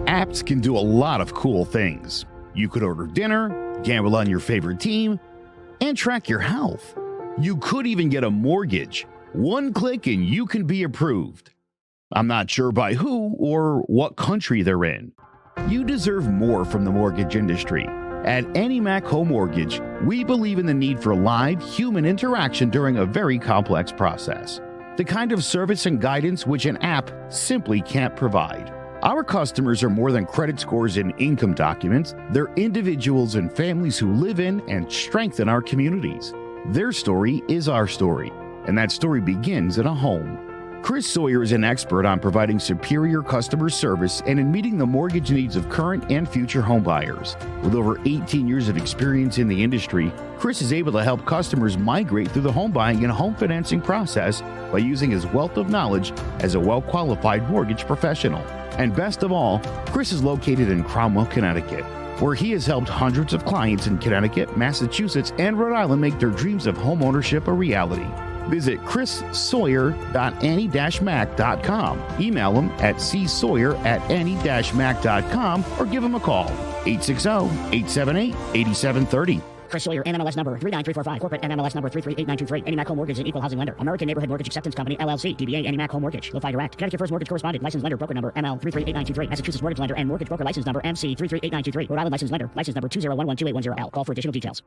Apps can do a lot of cool things. You could order dinner, gamble on your favorite team, and track your health. You could even get a mortgage. One click and you can be approved. I'm not sure by who or what country they're in. You deserve more from the mortgage industry. At AnyMac Home Mortgage, we believe in the need for live human interaction during a very complex process. The kind of service and guidance which an app simply can't provide. Our customers are more than credit scores and income documents. They're individuals and families who live in and strengthen our communities. Their story is our story, and that story begins at a home. Chris Sawyer is an expert on providing superior customer service and in meeting the mortgage needs of current and future homebuyers. With over 18 years of experience in the industry, Chris is able to help customers migrate through the home buying and home financing process by using his wealth of knowledge as a well-qualified mortgage professional. And best of all, Chris is located in Cromwell, Connecticut, where he has helped hundreds of clients in Connecticut, Massachusetts, and Rhode Island make their dreams of home ownership a reality. Visit chrissawyer.any-mac.com. Email him at csawyer@any-mac.com or give him a call, 860-878-8730. Chris Sawyer, NMLS number 39345, corporate NMLS number 338923. AnyMac Home Mortgage, an equal housing lender. American Neighborhood Mortgage Acceptance Company, LLC. DBA AnyMac Home Mortgage. Lo-Fi Direct. Connecticut First Mortgage Correspondent. License lender. Broker number ML 338923. Massachusetts Mortgage Lender and Mortgage Broker License number MC 338923. Rhode Island License Lender. License number 201128110L. Call for additional details.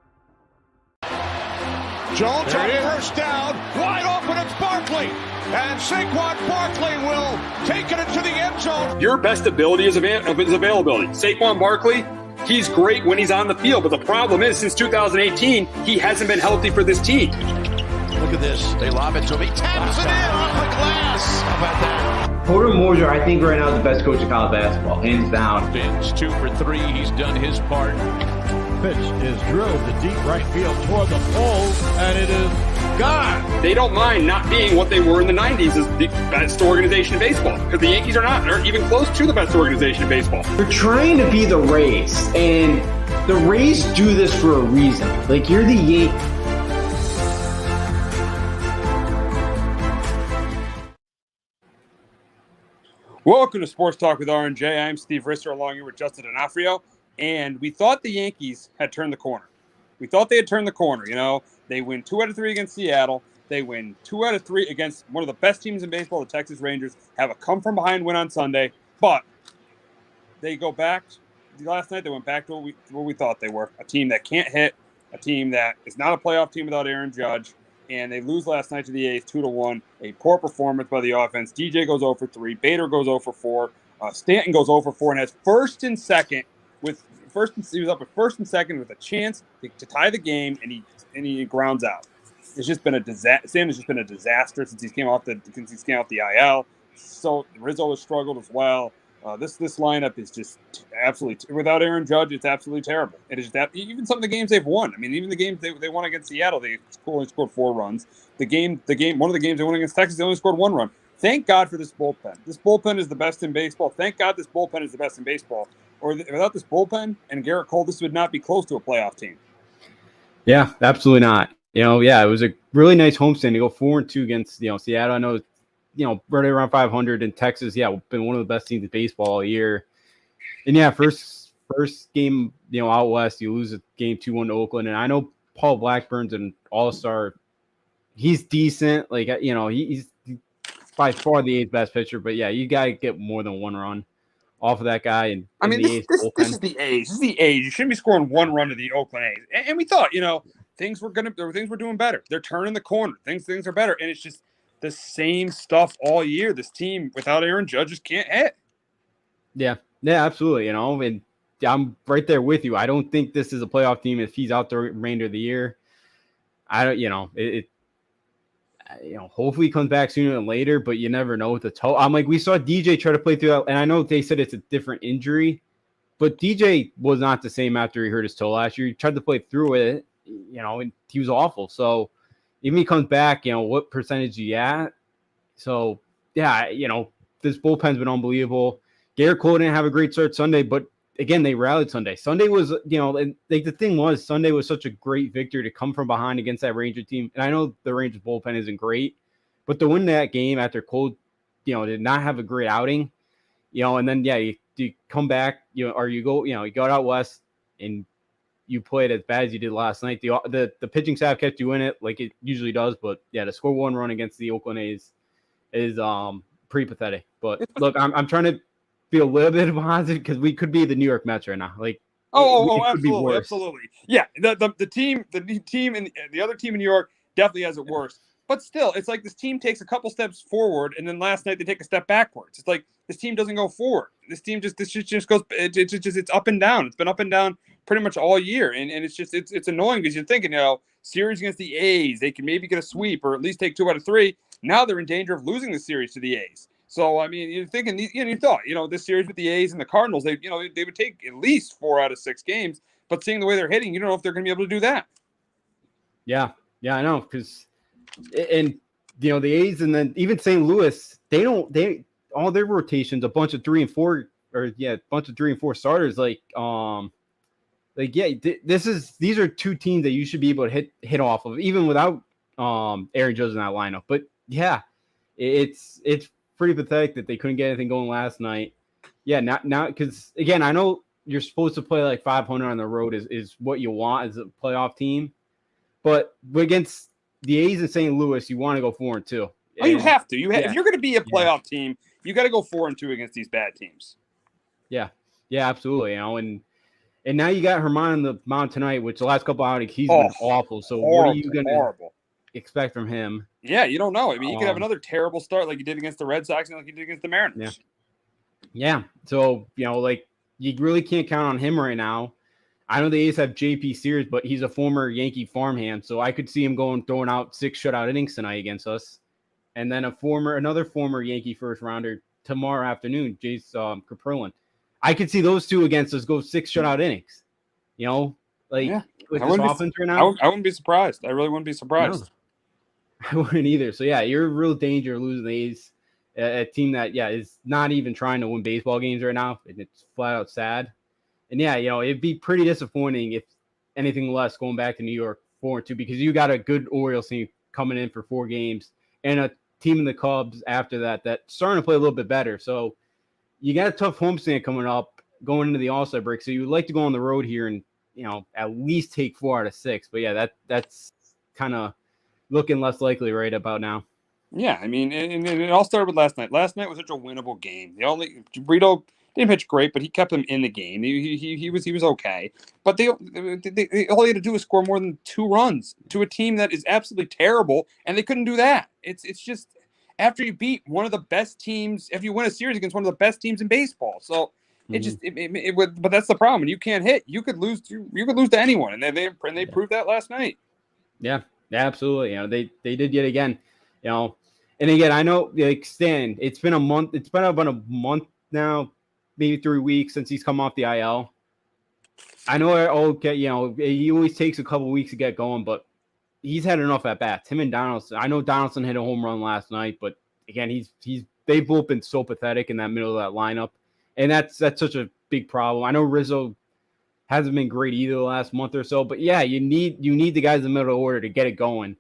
Jones on first down, wide open, it's Barkley, and Saquon Barkley will take it into the end zone. Your best ability is availability. Saquon Barkley, he's great when he's on the field, but the problem is since 2018, he hasn't been healthy for this team. Look at this, they lob it to him, he taps it in off the glass. How about that? Porter Moser, I think right now is the best coach in college basketball, hands down. Fins 2 for 3, he's done his part. Pitch is drilled to deep right field toward the pole, and it is gone. They don't mind not being what they were in the 90s as the best organization in baseball, because the Yankees aren't even close to the best organization in baseball. You're trying to be the Rays, and the Rays do this for a reason. Like, you're the Yankees. Welcome to Sports Talk with R&J. I'm Steve Risser, along here with Justin D'Onofrio. And we thought the Yankees had turned the corner. We thought they had turned the corner. You know, they win 2 out of 3 against Seattle. They win 2 out of 3 against one of the best teams in baseball, the Texas Rangers. Have a come-from-behind win on Sunday. But they go back. Last night, they went back to what we thought they were. A team that can't hit. A team that is not a playoff team without Aaron Judge. And they lose last night to the A's 2-1. A poor performance by the offense. DJ goes 0 for 3. Bader goes 0 for 4. Stanton goes 0 for 4 and has first and second he was up at first and second with a chance to tie the game, and he grounds out. It's just been a disaster. Stanton has just been a disaster since he came off the IL. So Rizzo has struggled as well. This lineup is just absolutely without Aaron Judge. It's absolutely terrible. It is that even some of the games they've won. I mean, even the games they won against Seattle, they only scored 4 runs. One of the games they won against Texas, they only scored 1 run. Thank God for this bullpen. This bullpen is the best in baseball. Thank God this bullpen is the best in baseball. Or without this bullpen and Garrett Cole, this would not be close to a playoff team. Yeah, absolutely not. It was a really nice homestand to go 4-2 against, Seattle. I know, right around 500 in Texas. Yeah, been one of the best teams in baseball all year. And yeah, first game, out west, you lose a game 2-1 to Oakland. And I know Paul Blackburn's an all-star. He's decent. Like, he's by far the 8th best pitcher. But yeah, you got to get more than 1 run off of that guy. And I mean, this is the A's. This is the A's. You shouldn't be scoring 1 run to the Oakland A's. And we thought, things were doing better. They're turning the corner. Things are better. And it's just the same stuff all year. This team without Aaron Judge just can't hit. Yeah, absolutely. And I'm right there with you. I don't think this is a playoff team if he's out the remainder of the year. I don't, hopefully he comes back sooner than later, but you never know with the toe. I'm like, we saw DJ try to play through that, and I know they said it's a different injury, but DJ was not the same after he hurt his toe last year. He tried to play through it, and he was awful. So even if he comes back, what percentage he at? So yeah, this bullpen's been unbelievable. Garrett Cole didn't have a great start Sunday, but again, they rallied Sunday. Sunday was, and the thing was, Sunday was such a great victory to come from behind against that Ranger team. And I know the Rangers bullpen isn't great, but to win that game after Cole, did not have a great outing, and then, yeah, you do you come back, or you go, you go out west and you play it as bad as you did last night. The pitching staff kept you in it like it usually does, but yeah, to score 1 run against the Oakland A's is pretty pathetic. But look, I'm trying to be a little bit positive because we could be the New York Mets right now. Like, absolutely, absolutely. Yeah, the team and the other team in New York definitely has it worse. But still, it's like this team takes a couple steps forward, and then last night they take a step backwards. It's like this team doesn't go forward. This just goes. It's up and down. It's been up and down pretty much all year, and it's annoying because you're thinking, series against the A's, they can maybe get a sweep or at least take 2 out of 3. Now they're in danger of losing the series to the A's. So I mean, you're thinking, you thought, this series with the A's and the Cardinals, they would take at least 4 out of 6 games. But seeing the way they're hitting, you don't know if they're going to be able to do that. Yeah, I know, because the A's and then even St. Louis, they all their rotations, a bunch of 3 and 4 starters. These are 2 teams that you should be able to hit off of, even without Aaron Judge in that lineup. But yeah, it's pretty pathetic that they couldn't get anything going last night. Yeah, now because again, I know you're supposed to play like 500 on the road is what you want as a playoff team, but against the A's and St. Louis, you want to go 4-2. Oh, you have to. If you're going to be a playoff team, you got to go 4-2 against these bad teams. Yeah, absolutely. And now you got Herman on the mound tonight, which the last couple outings he's been awful. So what are you going to expect from him? Yeah, you don't know. I mean, you could have another terrible start like you did against the Red Sox and like you did against the Mariners. Yeah. So, you really can't count on him right now. I know the A's have JP Sears, but he's a former Yankee farmhand, so I could see him throwing out 6 shutout innings tonight against us. And then another former Yankee first rounder tomorrow afternoon, Jace Caprillin. I could see those 2 against us go 6 shutout innings. With this offense right now. I wouldn't be surprised. I really wouldn't be surprised. No. I wouldn't either. So, yeah, you're in real danger of losing the A's, a team that, is not even trying to win baseball games right now. And it's flat out sad. And, yeah, it'd be pretty disappointing if anything less going back to New York 4-2 because you got a good Orioles team coming in for 4 games and a team in the Cubs after that's starting to play a little bit better. So you got a tough homestand coming up going into the All-Star break. So you would like to go on the road here and, at least take 4 out of 6. But, yeah, that's kind of looking less likely right about now. Yeah, I mean, and it all started with last night. Last night was such a winnable game. Brito didn't pitch great, but he kept them in the game. He was okay. But they all he had to do was score more than 2 runs to a team that is absolutely terrible, and they couldn't do that. It's just after you beat one of the best teams, if you win a series against one of the best teams in baseball. So it would. But that's the problem. When you can't hit, you could lose. You could lose to anyone, and they proved that last night. Yeah, absolutely. They did yet again. And again, I know Stan. It's been a month. It's been about a month now, maybe 3 weeks since he's come off the IL. I know. He always takes a couple weeks to get going, but he's had enough at bats. Him and Donaldson. I know Donaldson hit a home run last night, but again, they've both been so pathetic in that middle of that lineup, and that's such a big problem. I know Rizzo hasn't been great either the last month or so, but yeah, you need the guys in the middle of the order to get it going.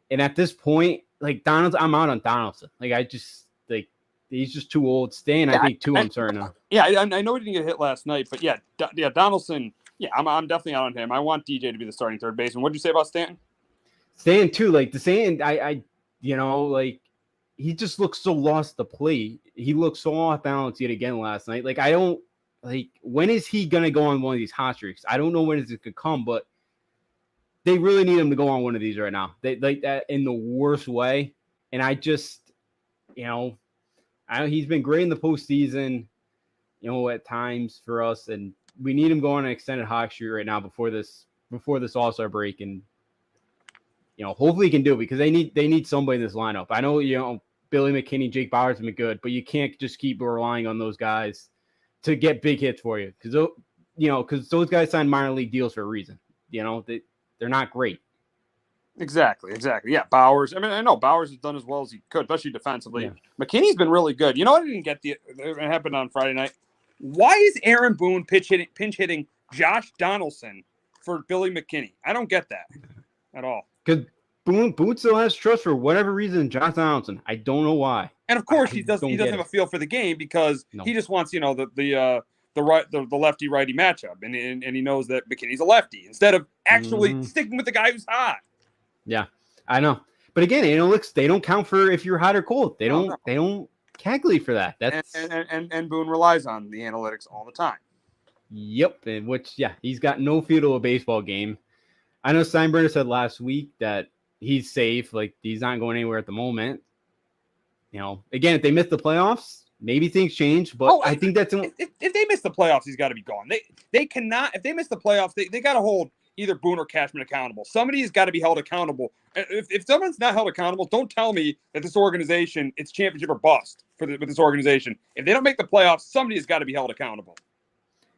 And at this point, Donaldson, I'm out on Donaldson. He's just too old. Stan, I think, too uncertain now. Yeah, I know he didn't get hit last night, but yeah, Donaldson. Yeah, I'm definitely out on him. I want DJ to be the starting third baseman. What did you say about Stanton? Stan too. The Stanton, he just looks so lost to play. He looked so off balance yet again last night. I don't when is he gonna go on one of these hot streaks? I don't know when it could come, but they really need him to go on one of these right now. They that in the worst way. And I just, he's been great in the postseason, at times for us, and we need him going on an extended hot streak right now before this All-Star break, and hopefully he can do it because they need somebody in this lineup. I know Billy McKinney, Jake Bauers have been good, but you can't just keep relying on those guys to get big hits for you because those guys signed minor league deals for a reason. They're not great. Exactly. Yeah, Bauers. I mean, I know Bauers has done as well as he could, especially defensively. Yeah. McKinney's been really good. I didn't get it happened on Friday night. Why is Aaron Boone pinch hitting Josh Donaldson for Billy McKinney? I don't get that at all. Because Boone still has trust for whatever reason in Josh Donaldson. I don't know why. And of course, he doesn't have a feel for the game because he just wants, the lefty righty matchup, and he knows that McKinney's a lefty instead of actually sticking with the guy who's hot. Yeah, I know. But again, analytics, they don't count for if you're hot or cold. They don't calculate for that. That's and Boone relies on the analytics all the time. Yep, and he's got no feel to a baseball game. I know Steinbrenner said last week that he's safe, like he's not going anywhere at the moment. Again, if they miss the playoffs, maybe things change. But I think that's if they miss the playoffs, he's got to be gone. They cannot. If they miss the playoffs, they got to hold either Boone or Cashman accountable. Somebody has got to be held accountable. If someone's not held accountable, don't tell me that this organization, it's championship or bust with this organization. If they don't make the playoffs, somebody has got to be held accountable.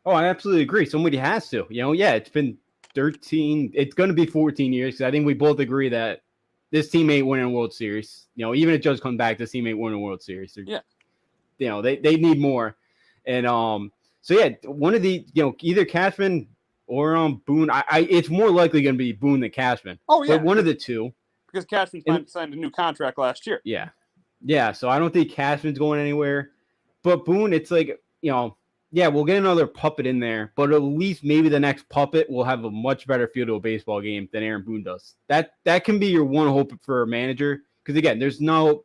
Oh, I absolutely agree. Somebody has to. It's been 13. It's going to be 14 years because I think we both agree that this team ain't winning a World Series. Even if Judge comes back, this team ain't winning a World Series. They need more. And one of the either Cashman or Boone. It's more likely going to be Boone than Cashman. Oh yeah, but one of the two because Cashman signed a new contract last year. Yeah. So I don't think Cashman's going anywhere. But Boone, it's like we'll get another puppet in there, but at least maybe the next puppet will have a much better feel to a baseball game than Aaron Boone does. That can be your one hope for a manager. Because again, there's no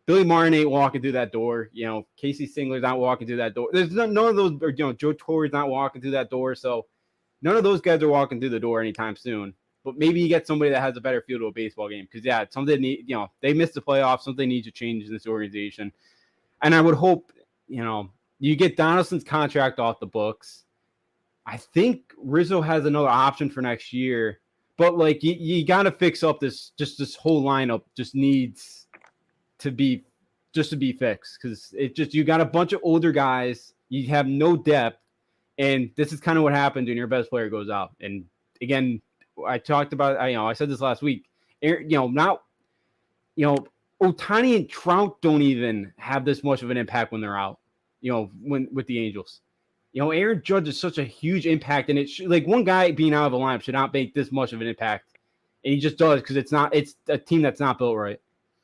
Billy Martin ain't walking through that door. Casey Singler's not walking through that door. There's none of those. Or, Joe Torre's not walking through that door. So none of those guys are walking through the door anytime soon. But maybe you get somebody that has a better feel to a baseball game. Because it's something they missed the playoffs. Something needs to change in this organization. And I would hope you get Donaldson's contract off the books. I think Rizzo has another option for next year, but you got to fix up this whole lineup. Just needs to be fixed because you got a bunch of older guys. You have no depth, and this is kind of what happened when your best player goes out. And again, I talked about I said this last week. Ohtani and Trout don't even have this much of an impact when they're out. When with the Angels, Aaron Judge is such a huge impact, and it's one guy being out of the lineup should not make this much of an impact, and he just does because it's a team that's not built right.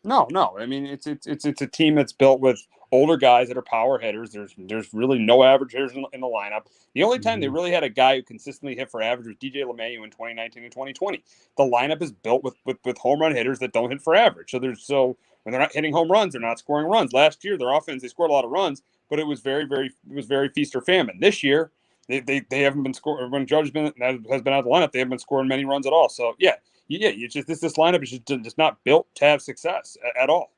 No. I mean, it's a team that's built with older guys that are power hitters. There's really no average hitters in the lineup. The only time they really had a guy who consistently hit for average was DJ LeMahieu in 2019 and 2020. The lineup is built with home run hitters that don't hit for average. So when they're not hitting home runs, they're not scoring runs. Last year, their offense, they scored a lot of runs, but it was very feast or famine. This year, they haven't been scoring. When Judge has been out of the lineup, they haven't been scoring many runs at all. So it's just this lineup is just not built to have success at all.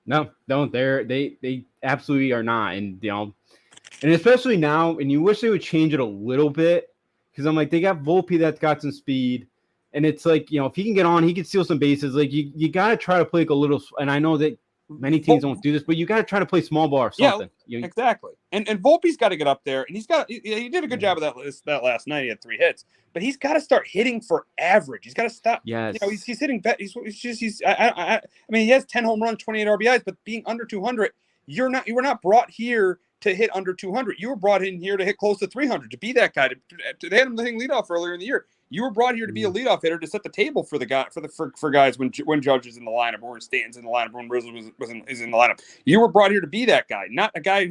No, they absolutely are not, and and especially now, and you wish they would change it a little bit because I'm like they got Volpe that's got some speed, and it's like if he can get on, he can steal some bases. Like you got to try to play a little, and I know that. Many teams don't do this, but you got to try to play small ball or something. Exactly. And Volpe's got to get up there, and he did a good job of that last night. He had 3 hits, but he's got to start hitting for average. He's got to stop. Yes. He's hitting. I mean, he has 10 home runs, 28 RBIs, but being under 200, you were not brought here to hit under 200. You were brought in here to hit close to 300, to be that guy. They had him hitting leadoff earlier in the year. You were brought here to be a leadoff hitter to set the table for the guy for guys when Judge is in the lineup or when Stanton's in the lineup or when Rizzo is in the lineup. You were brought here to be that guy, not a guy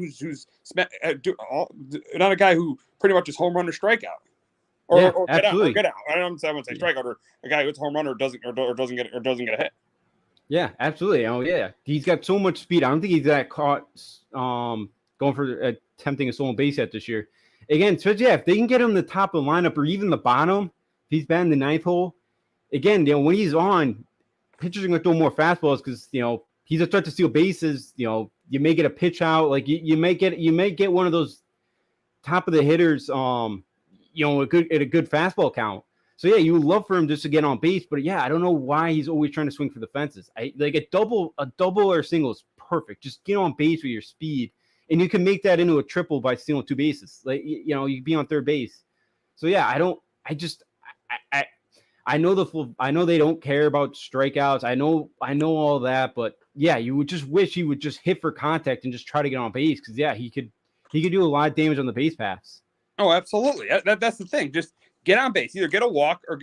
not a guy who pretty much is home run or strikeout or get out. I don't say strikeout or a guy who's home run or doesn't get a hit. Yeah, absolutely. Oh yeah, he's got so much speed. I don't think he's that caught going for attempting a stolen base hit this year. Again, so if they can get him the top of the lineup or even the bottom. If he's batting the 9th hole, again, when he's on, pitchers are going to throw more fastballs because he's a threat to steal bases. You may get a pitch out, like you may get one of those top of the hitters, a good fastball count. So you would love for him just to get on base, but I don't know why he's always trying to swing for the fences. Like a double or a single is perfect. Just get on base with your speed, and you can make that into a triple by stealing 2 bases. Like you can be on third base. So I know they don't care about strikeouts. I know all that, but you would just wish he would just hit for contact and just try to get on base because he could do a lot of damage on the base paths. Oh, absolutely. That's the thing. Just get on base. Either get a walk or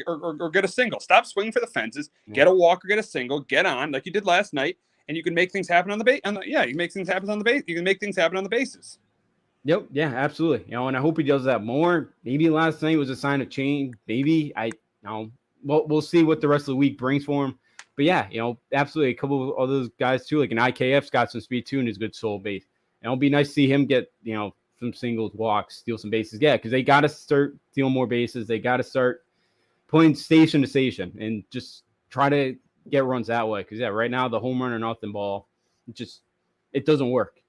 get a single. Stop swinging for the fences. Get a walk or get a single. Get on like you did last night, and you can make things happen on the base. You can make things happen on the base. You can make things happen on the bases. Yep. Yeah, absolutely. And I hope he does that more. Maybe last night was a sign of change. Maybe we'll see what the rest of the week brings for him. But yeah, absolutely. A couple of those guys too, like an IKF's got some speed too and is good soul base. And it'll be nice to see him get, some singles, walks, steal some bases. Yeah, because they got to start stealing more bases. They got to start playing station to station and just try to get runs that way. Because right now the home run or nothing ball, it doesn't work.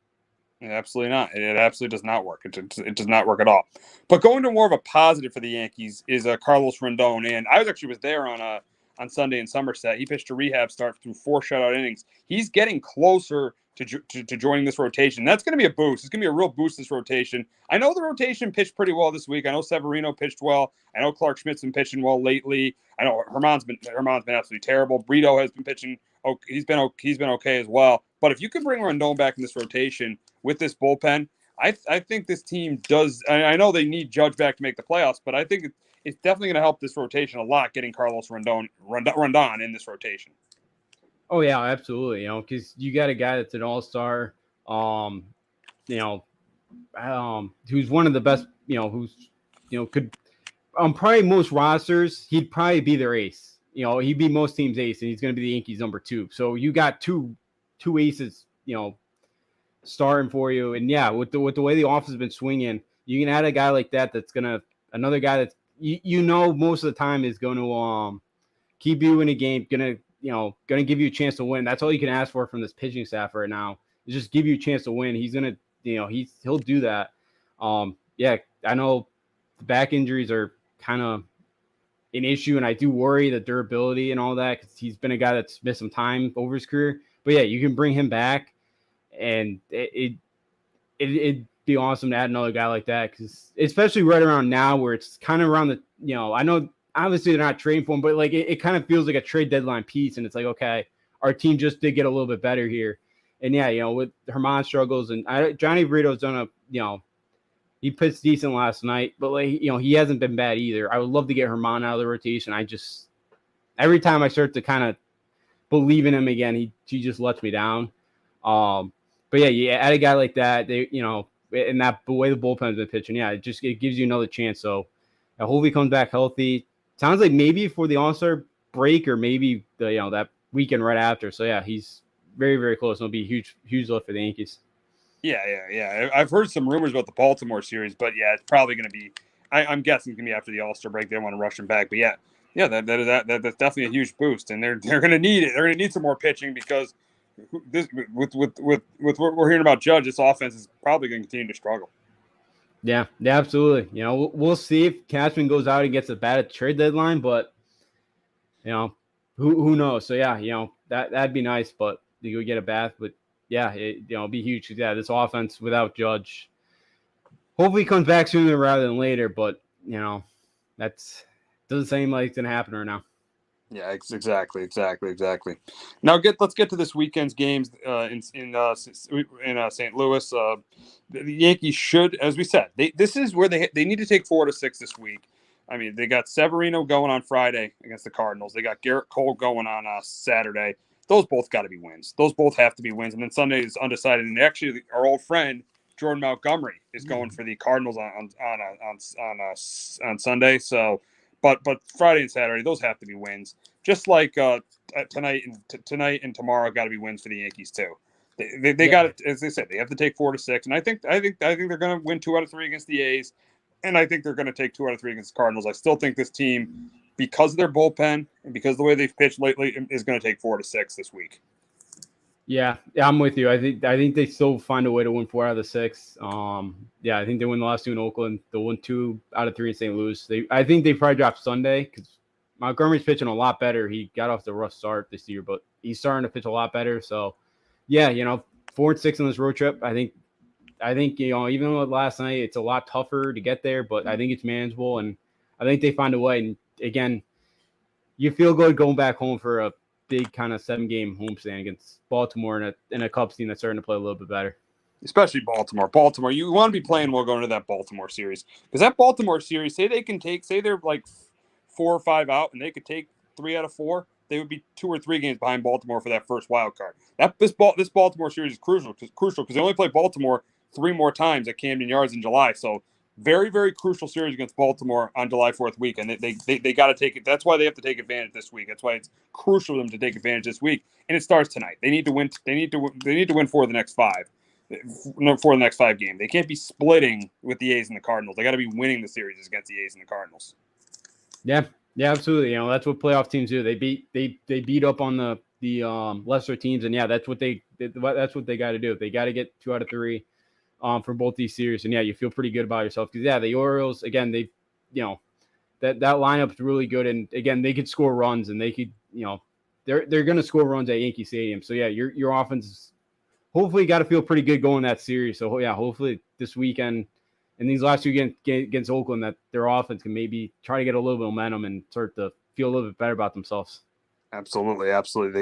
Absolutely not. It absolutely does not work. It does not work at all. But going to more of a positive for the Yankees is Carlos Rendon, and I was there on Sunday in Somerset. He pitched a rehab start through 4 shutout innings. He's getting closer to joining this rotation. That's going to be a boost. It's going to be a real boost, this rotation. I know the rotation pitched pretty well this week. I know Severino pitched well. I know Clark Schmidt's been pitching well lately. I know Herman's been absolutely terrible. Brito has been pitching. He's been okay as well. But if you can bring Rendon back in this rotation with this bullpen, I think this team does. I know they need Judge back to make the playoffs, but I think it's definitely going to help this rotation a lot, getting Carlos Rendon in this rotation. Oh yeah, absolutely. Because you got a guy that's an all-star, who's one of the best, could probably most rosters, he'd probably be their ace. He'd be most teams' ace, and he's going to be the Yankees' number 2. So you got two aces, starting for you. And yeah, with the way the offense has been swinging, you can add a guy like that. Another guy that's most of the time is going to keep you in a game, going to give you a chance to win. That's all you can ask for from this pitching staff right now, is just give you a chance to win. He's going to, he'll do that. Yeah, I know the back injuries are kind of an issue, and I do worry the durability and all that, because he's been a guy that's missed some time over his career. But yeah, you can bring him back, and it'd be awesome to add another guy like that, because especially right around now where it's kind of around the, I know obviously they're not trading for him, but like it kind of feels like a trade deadline piece, and it's like, okay, our team just did get a little bit better here. And yeah, with Herman struggles, and Johnny Brito's done he pitched decent last night, but like, he hasn't been bad either. I would love to get Herman out of the rotation. Every time I start to kind of believe in him again, he just lets me down. But yeah, you add a guy like that, and that the way the bullpen's been pitching, yeah, it gives you another chance. So I hope he comes back healthy. Sounds like maybe for the All-Star break, or maybe that weekend right after. So yeah, he's very, very close. It'll be a huge lift for the Yankees. Yeah. I've heard some rumors about the Baltimore series, but yeah, it's probably going to be. I'm guessing it's going to be after the All-Star break. They want to rush him back, but yeah, that's definitely a huge boost, and they're going to need it. They're going to need some more pitching, because this with what we're hearing about Judge, this offense is probably going to continue to struggle. Yeah, absolutely. We'll see if Cashman goes out and gets a bat at the trade deadline, but who knows? So yeah, that'd be nice, but you could get a bat. But yeah, it'd be huge. Yeah, this offense without Judge, hopefully comes back sooner rather than later. But that's doesn't seem like it's gonna happen right now. Yeah, exactly. Now let's get to this weekend's games in St. Louis. The Yankees should, as we said, this is where they need to take 4 to 6 this week. I mean, they got Severino going on Friday against the Cardinals. They got Garrett Cole going on Saturday. Those both got to be wins. Those both have to be wins. And then Sunday is undecided. And actually, our old friend Jordan Montgomery is going for the Cardinals on Sunday. So. But Friday and Saturday, those have to be wins. Just like tonight and tomorrow got to be wins for the Yankees too. They got it, as they said, they have to take 4 to 6, and I think they're going to win 2 out of 3 against the A's, and I think they're going to take 2 out of 3 against the Cardinals. I still think this team, because of their bullpen and because of the way they've pitched lately, is going to take 4 to 6 this week. Yeah, I'm with you. I think they still find a way to win 4 out of the 6. Yeah, I think they win the last 2 in Oakland. They'll win 2 out of 3 in St. Louis. I think they probably drop Sunday, because Montgomery's pitching a lot better. He got off the rough start this year, but he's starting to pitch a lot better. So, yeah, 4 and 6 on this road trip. I think even with last night, it's a lot tougher to get there, but I think it's manageable, and I think they find a way. And again, you feel good going back home for a big kind of 7-game homestand against Baltimore and a Cubs team that's starting to play a little bit better. especially Baltimore. Baltimore, you want to be playing well going to that Baltimore series, because that Baltimore series, say they're like 4 or 5 out, and they could take 3 out of 4. They would be 2 or 3 games behind Baltimore for that first wild card. This Baltimore series is crucial because they only play Baltimore 3 more times at Camden Yards in July. So very, very crucial series against Baltimore on July 4th week, and they got to take it. That's why they have to take advantage this week. That's why it's crucial for them to take advantage this week, and it starts tonight. They need to win. They need to win 4 of the next 5. For the next 5 games, they can't be splitting with the A's and the Cardinals. They got to be winning the series against the A's and the Cardinals. Yeah, absolutely. That's what playoff teams do. They beat up on the lesser teams, and that's what they got to do. They got to get 2 out of 3 for both these series, and you feel pretty good about yourself because the Orioles again, they that lineup's really good, and again they could score runs, and they could they're going to score runs at Yankee Stadium. So your offense is hopefully got to feel pretty good going that series. So hopefully this weekend and these last 2 games against Oakland, that their offense can maybe try to get a little bit of momentum and start to feel a little bit better about themselves. Absolutely.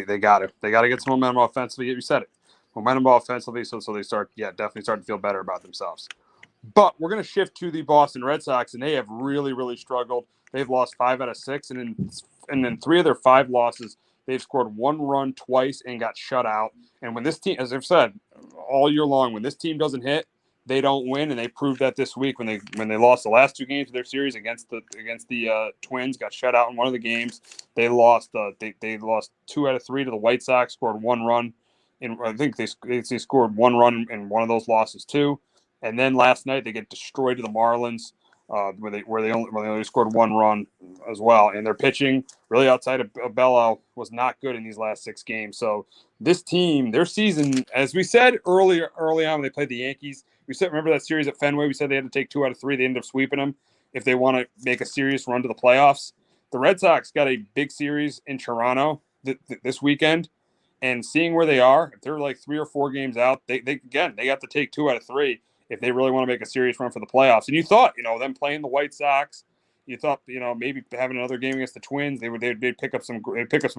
They got to get some momentum offensively. You said it, momentum offensively, so they definitely start to feel better about themselves. But we're going to shift to the Boston Red Sox, and they have really, really struggled. They've lost 5 out of 6, and then 3 of their 5 losses, they've scored 1 run twice and got shut out. And when this team, as I've said all year long, when this team doesn't hit, they don't win, and they proved that this week when they lost the last 2 games of their series against the Twins, got shut out in one of the games. They lost 2 out of 3 to the White Sox, scored 1 run, and I think they scored 1 run in one of those losses too. And then last night they get destroyed to the Marlins, where they only scored 1 run as well. And their pitching, really outside of Bello, was not good in these last 6 games. So this team, their season, as we said early on when they played the Yankees, remember that series at Fenway? We said they had to take 2 out of 3. They ended up sweeping them if they want to make a serious run to the playoffs. The Red Sox got a big series in Toronto this weekend, and seeing where they are, if they're like 3 or 4 games out, they got to take 2 out of 3 if they really want to make a serious run for the playoffs. And you thought, them playing the White Sox, you thought, maybe having another game against the Twins, they'd pick up some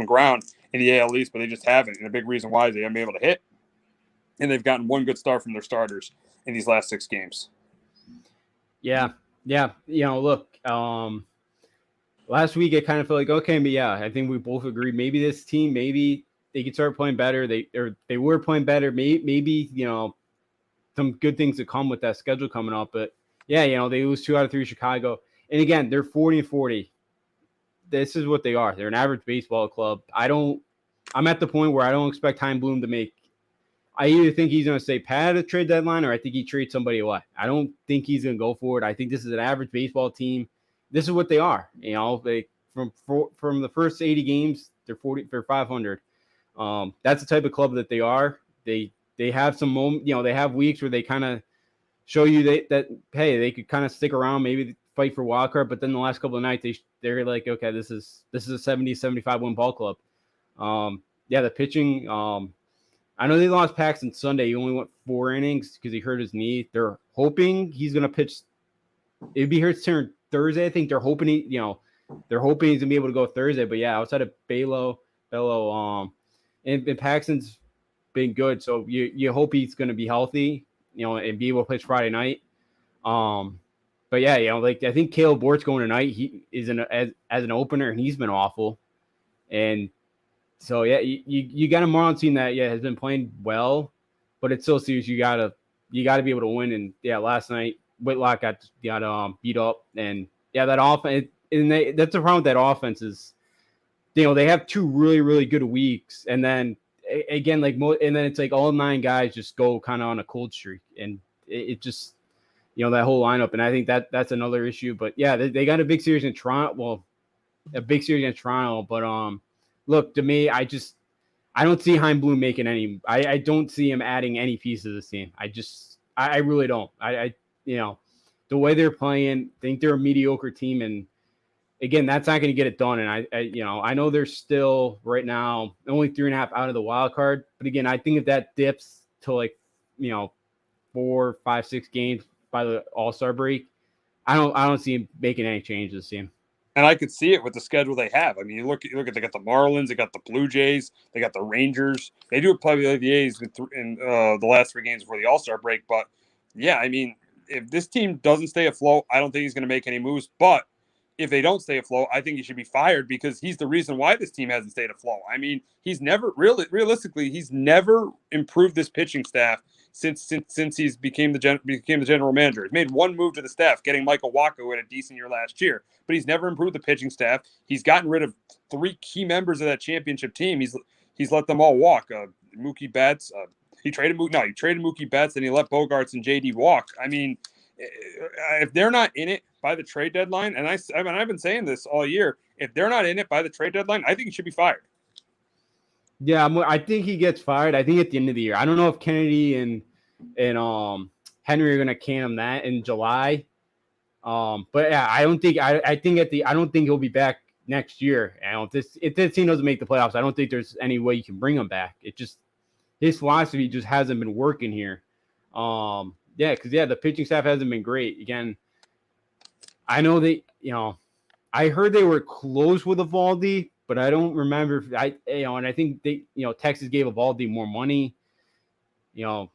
ground in the AL East, but they just haven't. And a big reason why is they haven't been able to hit, and they've gotten 1 good start from their starters in these last 6 games. Yeah. Look, last week it kind of felt like, okay, but I think we both agreed maybe this team, maybe they could start playing better. They were playing better. Maybe some good things to come with that schedule coming up. But they lose 2 out of 3 Chicago. And again, they're 40-40. This is what they are. They're an average baseball club. I'm at the point where I don't expect Chaim Bloom to make. I either think he's going to stay pat at the trade deadline, or I think he trades somebody away. I don't think he's going to go for it. I think this is an average baseball team. This is what they are. They from the first 80 games, they're 500. That's the type of club that they are. They have some moment, they have weeks where they kind of show you that hey, they could kind of stick around, maybe fight for wild card, but then the last couple of nights they're like, okay, this is a 70-75 win ball club. The pitching, I know they lost Paxton Sunday. He only went 4 innings because he hurt his knee. They're hoping he's going to pitch. It'd be his turn Thursday. I think they're hoping he's going to be able to go Thursday. But outside of Bello, and Paxton's been good. So you hope he's going to be healthy, and be able to pitch Friday night. But I think Caleb Bort's going tonight. He is as an opener, and he's been awful. And so you got a Marlins team that has been playing well, but it's so serious. You gotta be able to win. And last night Whitlock got beat up, and that offense. And that's the problem with that offense is, they have 2 really, really good weeks, and then again, and then it's like all 9 guys just go kind of on a cold streak, and it just, that whole lineup. And I think that's another issue. But they got a big series in Toronto. Well, a big series in Toronto. But look, to me, I don't see Chaim Bloom making any. I don't see him adding any piece to this team. I really don't. The way they're playing, I think they're a mediocre team, and again, that's not going to get it done. And I know they're still right now only 3.5 out of the wild card. But again, I think if that dips to 4, 5, 6 games by the All-Star break, I don't see him making any changes to this team. And I could see it with the schedule they have. I mean, you look at they got the Marlins, they got the Blue Jays, they got the Rangers. They do play the A's in the last 3 games before the All-Star break. But yeah, I mean, if this team doesn't stay afloat, I don't think he's going to make any moves. But if they don't stay afloat, I think he should be fired because he's the reason why this team hasn't stayed afloat. I mean, he's never realistically, he's never improved this pitching staff since he's became the general manager. He's made one move to the staff, getting Michael Wacha, who had a decent year last year, but he's never improved the pitching staff. He's gotten rid of 3 key members of that championship team. He's let them all walk. Mookie Betts. He traded Mookie Betts, and he let Bogarts and JD walk. I mean, if they're not in it by the trade deadline, and I've been saying this all year, if they're not in it by the trade deadline, I think he should be fired. Yeah, I think he gets fired. I think at the end of the year. I don't know if Kennedy and Henry are going to can him that in July. But yeah, I don't think he'll be back next year. And if this team doesn't make the playoffs, I don't think there's any way you can bring him back. It just his philosophy just hasn't been working here. The pitching staff hasn't been great. Again, I know I heard they were close with Evaldi, but I don't remember and I think Texas gave Evaldi more money. Wacha,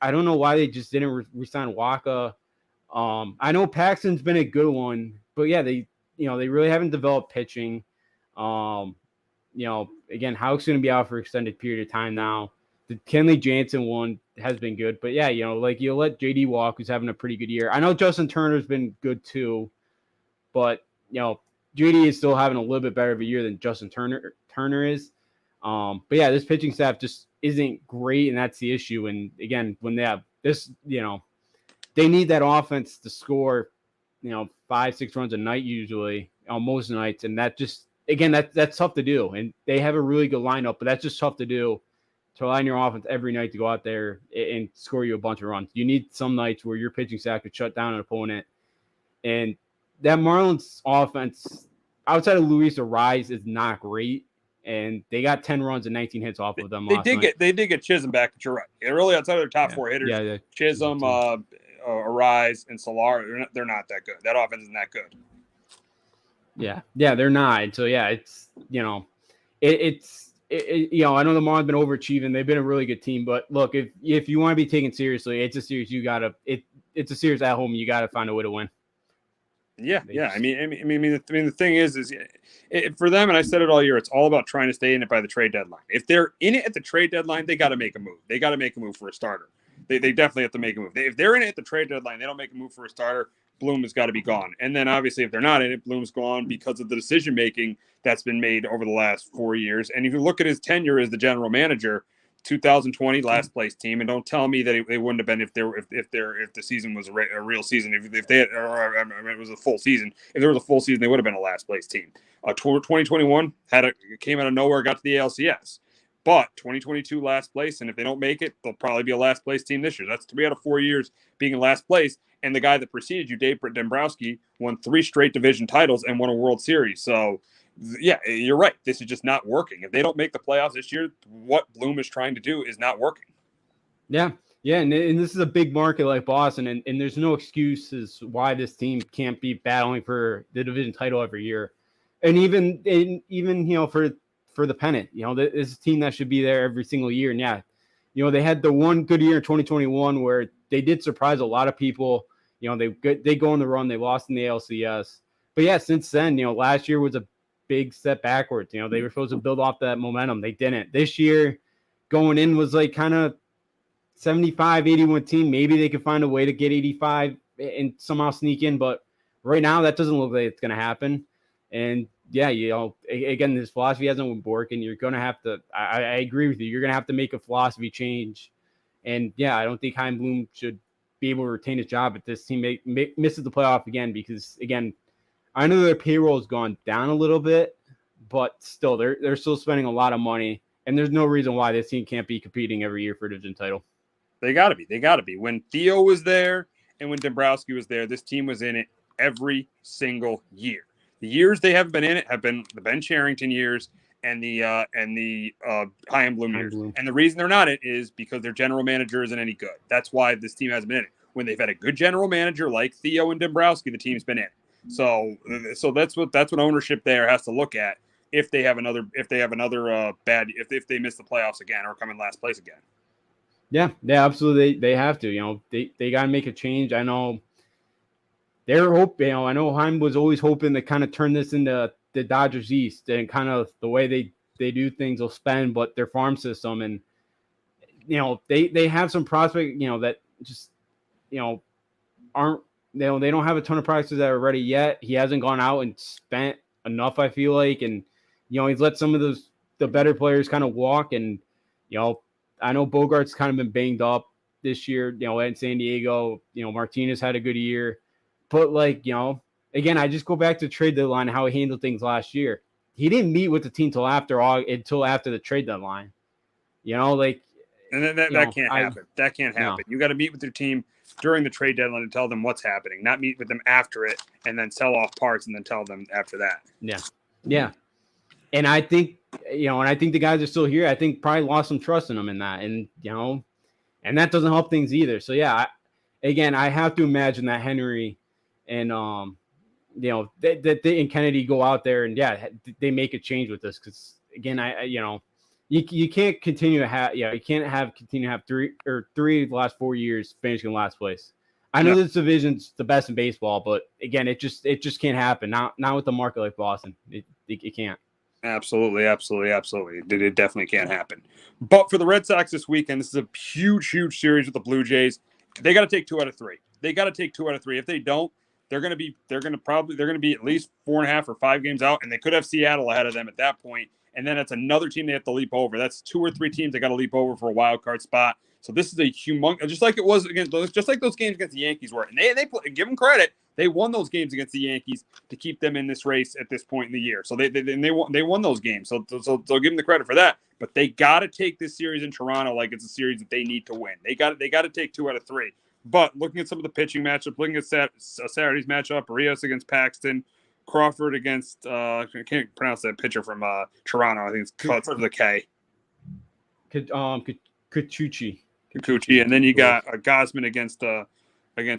I don't know why they just didn't resign Wacha. I know Paxton's been a good one, but yeah, they really haven't developed pitching. Again, Houck's going to be out for an extended period of time now. The Kenley Jansen one has been good, but yeah, you'll let JD walk, who's having a pretty good year. I know Justin Turner's been good too, but JD is still having a little bit better of a year than Justin Turner is. But yeah, this pitching staff just isn't great, and that's the issue. And again, when they have this, they need that offense to score, 5-6 runs a night usually on most nights, and that just that's tough to do. And they have a really good lineup, but that's just tough to do. To rely on your offense every night to go out there and score you a bunch of runs. You need some nights where your pitching staff could shut down an opponent. And that Marlins offense, outside of Luis Ariz, is not great. And they got 10 runs and 19 hits off of them. They did get Chisholm back, but you're right. Really, outside of their top 4 hitters, Chisholm, Ariz, and Solar, they're not that good. That offense isn't that good. Yeah, they're not. So yeah, it's I know the Marlins have been overachieving. They've been a really good team, but look, if you want to be taken seriously, it's a series it's a series at home. You got to find a way to win. Yeah. I mean, the thing is for them, and I said it all year, it's all about trying to stay in it by the trade deadline. If they're in it at the trade deadline, they got to make a move. They got to make a move for a starter. They definitely have to make a move. If they're in it at the trade deadline, they don't make a move for a starter, Bloom has got to be gone. And then obviously if they're not in it, Bloom's gone because of the decision making that's been made over the last 4 years. And if you look at his tenure as the general manager, 2020 last place team, and don't tell me that they wouldn't have been if the season was a real season. If they had, it was a full season. If there was a full season, they would have been a last place team. 2021 came out of nowhere, got to the ALCS. But 2022 last place, and if they don't make it, they'll probably be a last place team this year. That's 3 out of 4 years being in last place. And the guy that preceded you, Dave Dombrowski, won 3 straight division titles and won a World Series. So, yeah, you're right. This is just not working. If they don't make the playoffs this year, what Bloom is trying to do is not working. Yeah, and this is a big market like Boston, and there's no excuses why this team can't be battling for the division title every year. And even for the pennant, this is a team that should be there every single year. And yeah, they had the one good year in 2021 where they did surprise a lot of people. They go on the run, they lost in the ALCS. But yeah, since then, last year was a big step backwards. They were supposed to build off that momentum. They didn't. This year, going in was like kind of 75, 81 team. Maybe they could find a way to get 85 and somehow sneak in. But right now, that doesn't look like it's going to happen. And yeah, again, this philosophy hasn't been working. You're going to have to, I agree with you. You're going to have to make a philosophy change. And yeah, I don't think Chaim Bloom should be able to retain his job if this team misses the playoff again, because again, I know their payroll has gone down a little bit, but still they're still spending a lot of money, and there's no reason why this team can't be competing every year for a division title. They got to be. When Theo was there and when Dombrowski was there, this team was in it every single year. The years they haven't been in it have been the Ben Cherington years and the Chaim Bloom years. And the reason they're not in it is because their general manager isn't any good. That's why this team hasn't been in it. When they've had a good general manager like Theo and Dombrowski, the team's been in it. So that's what ownership there has to look at if they have another bad if they miss the playoffs again or come in last place again. Yeah, absolutely. They have to. They got to make a change. I know they're hoping. I know Heim was always hoping to kind of turn this into the Dodgers East and kind of the way they do things will spend, but their farm system and they have some prospects that just aren't they don't have a ton of prospects that are ready yet. He hasn't gone out and spent enough, I feel like, and he's let some of the better players kind of walk. And I know Bogart's kind of been banged up this year. In San Diego, Martinez had a good year, but again, I just go back to trade deadline how he handled things last year. He didn't meet with the team until after the trade deadline. And then that can't happen. That can't happen. No. You got to meet with your team during the trade deadline and tell them what's happening, not meet with them after it and then sell off parts and then tell them after that. Yeah. And I think, the guys are still here. I think probably lost some trust in them in that. And, and that doesn't help things either. So, yeah, I have to imagine that Henry and, that they and Kennedy go out there and, they make a change with this. Because, again, you can't continue to have continue to have three of the last 4 years finishing in last place. I know this division's the best in baseball, but again, it just can't happen. Not with a market like Boston. It can't. Absolutely. It definitely can't happen. But for the Red Sox this weekend, this is a huge series with the Blue Jays. They got to take 2 out of 3. If they don't, they're going to be at least 4.5 or 5 games out, and they could have Seattle ahead of them at that point. And then it's another team they have to leap over. That's 2 or 3 teams they got to leap over for a wild card spot. So this is a humongous, just like it was just like those games against the Yankees were. And they give them credit. They won those games against the Yankees to keep them in this race at this point in the year. So they won those games. So give them the credit for that. But they got to take this series in Toronto like it's a series that they need to win. They got to take 2 out of 3. But looking at some of the pitching matchup, looking at Saturday's matchup, Rios against Paxton, Crawford against I can't pronounce that pitcher from Toronto. I think it's cut with a K. Kikuchi, and then you got Gosman against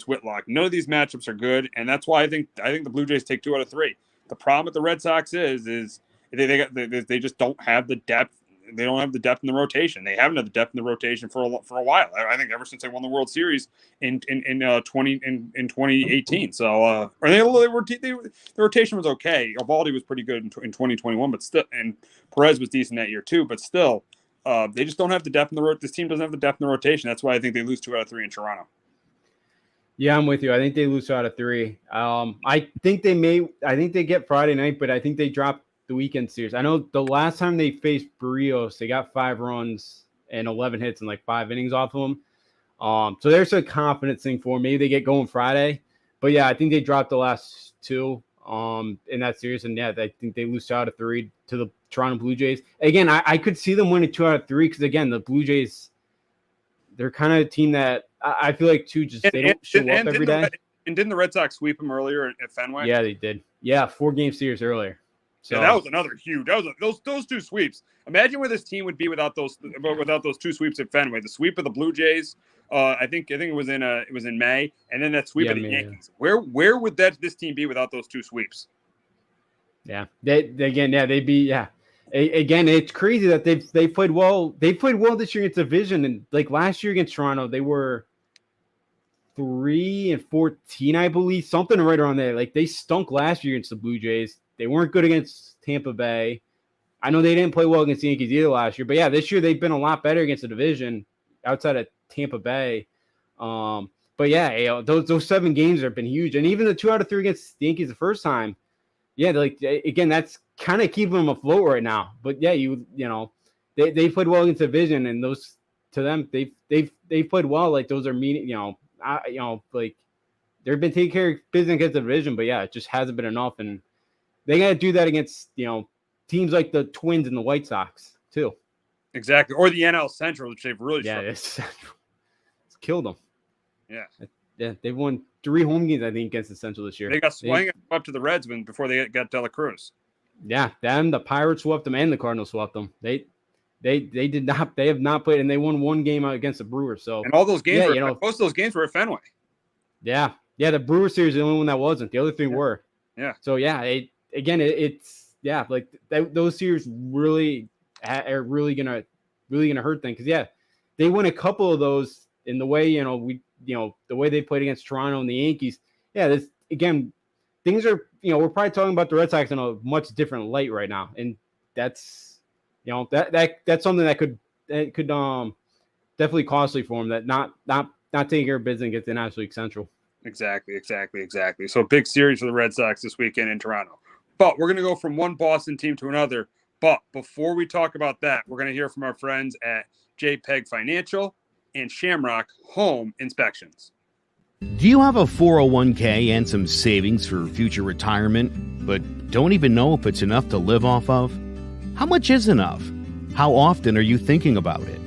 Whitlock. None of these matchups are good, and that's why I think the Blue Jays take 2 out of 3. The problem with the Red Sox is they just don't have the depth. They don't have the depth in the rotation. They haven't had the depth in the rotation for a while. I think ever since they won the World Series in 2018. So the rotation was okay. Eovaldi was pretty good in 2021, but still, and Perez was decent that year too. But still, they just don't have the depth in the rotation. This team doesn't have the depth in the rotation. That's why I think they lose 2 out of 3 in Toronto. Yeah, I'm with you. I think they lose 2 out of 3. I think they get Friday night, but I think they drop the weekend series. I know the last time they faced Barrios, they got 5 runs and 11 hits and 5 innings off of them. So there's a confidence thing for them. Maybe they get going Friday, but yeah, I think they dropped the last 2 in that series, and I think they lose 2 out of 3 to the Toronto Blue Jays. Again, I could see them winning 2 out of 3 because again, the Blue Jays, they're kind of a team that I feel like too they don't show up every day. And didn't the Red Sox sweep them earlier at Fenway? Yeah, they did. Yeah, 4-game series earlier. So that was another huge. Those 2 sweeps. Imagine where this team would be without those 2 sweeps at Fenway. The sweep of the Blue Jays. I think it was in May, and then that sweep of the Yankees. Yeah. Where would this team be without those 2 sweeps? Yeah, they'd be. Yeah, again, it's crazy that they played well. They played well this year against division, and last year against Toronto, they were 3-14, I believe, something right around there. They stunk last year against the Blue Jays. They weren't good against Tampa Bay. I know they didn't play well against the Yankees either last year, but yeah, this year they've been a lot better against the division outside of Tampa Bay. But yeah, those 7 games have been huge, and even the 2 out of 3 against the Yankees the first time. Yeah, again, that's kind of keeping them afloat right now. But yeah, they played well against the division, and those to them they played well. Those are meaning, they've been taking care of business against the division, but yeah, it just hasn't been enough, and they got to do that against, teams like the Twins and the White Sox, too. Exactly. Or the NL Central, which they've really it's killed them. Yeah. Yeah, they've won 3 home games, I think, against the Central this year. They got swung up to the Reds before they got De La Cruz. Yeah, the Pirates swept them and the Cardinals swept them. They have not played, and they won 1 game against the Brewers. So and all those games, most of those games were at Fenway. Yeah, the Brewers series is the only one that wasn't. The other 3 were. Yeah. So yeah, it's like those series really are really gonna hurt them because they win a couple of those in the way the way they played against Toronto and the Yankees. Yeah, this again, things are we're probably talking about the Red Sox in a much different light right now, and that's that's something that could definitely costly for them. That not taking care of business against the National League Central. Exactly. So big series for the Red Sox this weekend in Toronto. But we're going to go from one Boston team to another. But before we talk about that, we're going to hear from our friends at JPEG Financial and Shamrock Home Inspections. Do you have a 401k and some savings for future retirement, but don't even know if it's enough to live off of? How much is enough? How often are you thinking about it?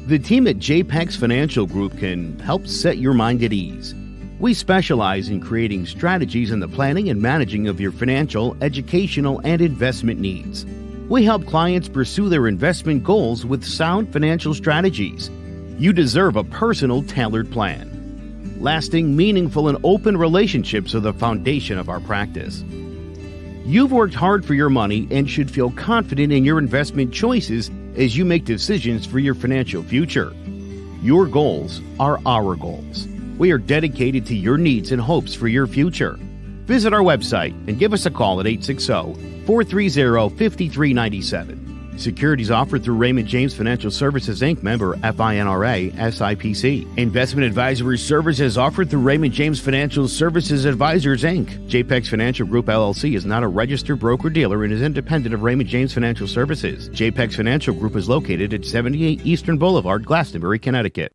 The team at JPEG's Financial Group can help set your mind at ease. We specialize in creating strategies in the planning and managing of your financial, educational, and investment needs. We help clients pursue their investment goals with sound financial strategies. You deserve a personal, tailored plan. Lasting, meaningful, and open relationships are the foundation of our practice. You've worked hard for your money and should feel confident in your investment choices as you make decisions for your financial future. Your goals are our goals. We are dedicated to your needs and hopes for your future. Visit our website and give us a call at 860-430-5397. Securities offered through Raymond James Financial Services, Inc., member FINRA, SIPC. Investment advisory services offered through Raymond James Financial Services Advisors, Inc. JPEG's Financial Group, LLC is not a registered broker-dealer and is independent of Raymond James Financial Services. JPEG's Financial Group is located at 78 Eastern Boulevard, Glastonbury, Connecticut.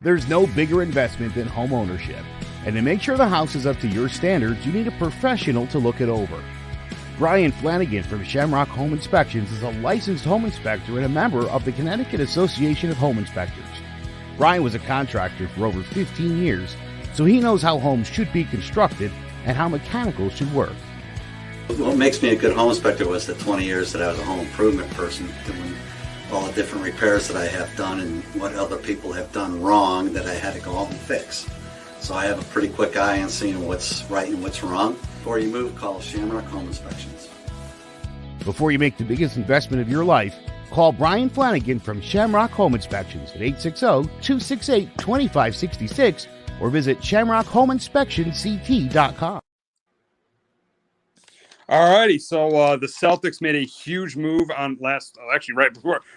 There's no bigger investment than home ownership. And to make sure the house is up to your standards, you need a professional to look it over. Brian Flanagan from Shamrock Home Inspections is a licensed home inspector and a member of the Connecticut Association of Home Inspectors. Brian was a contractor for over 15 years, so he knows how homes should be constructed and how mechanicals should work. What makes me a good home inspector was the 20 years that I was a home improvement person, doing all the different repairs that I have done and what other people have done wrong that I had to go out and fix. So I have a pretty quick eye on seeing what's right and what's wrong. Before you move, call Shamrock Home Inspections. Before you make the biggest investment of your life, call Brian Flanagan from Shamrock Home Inspections at 860-268-2566 or visit shamrockhomeinspectionct.com. Alrighty, so the Celtics made a huge move on right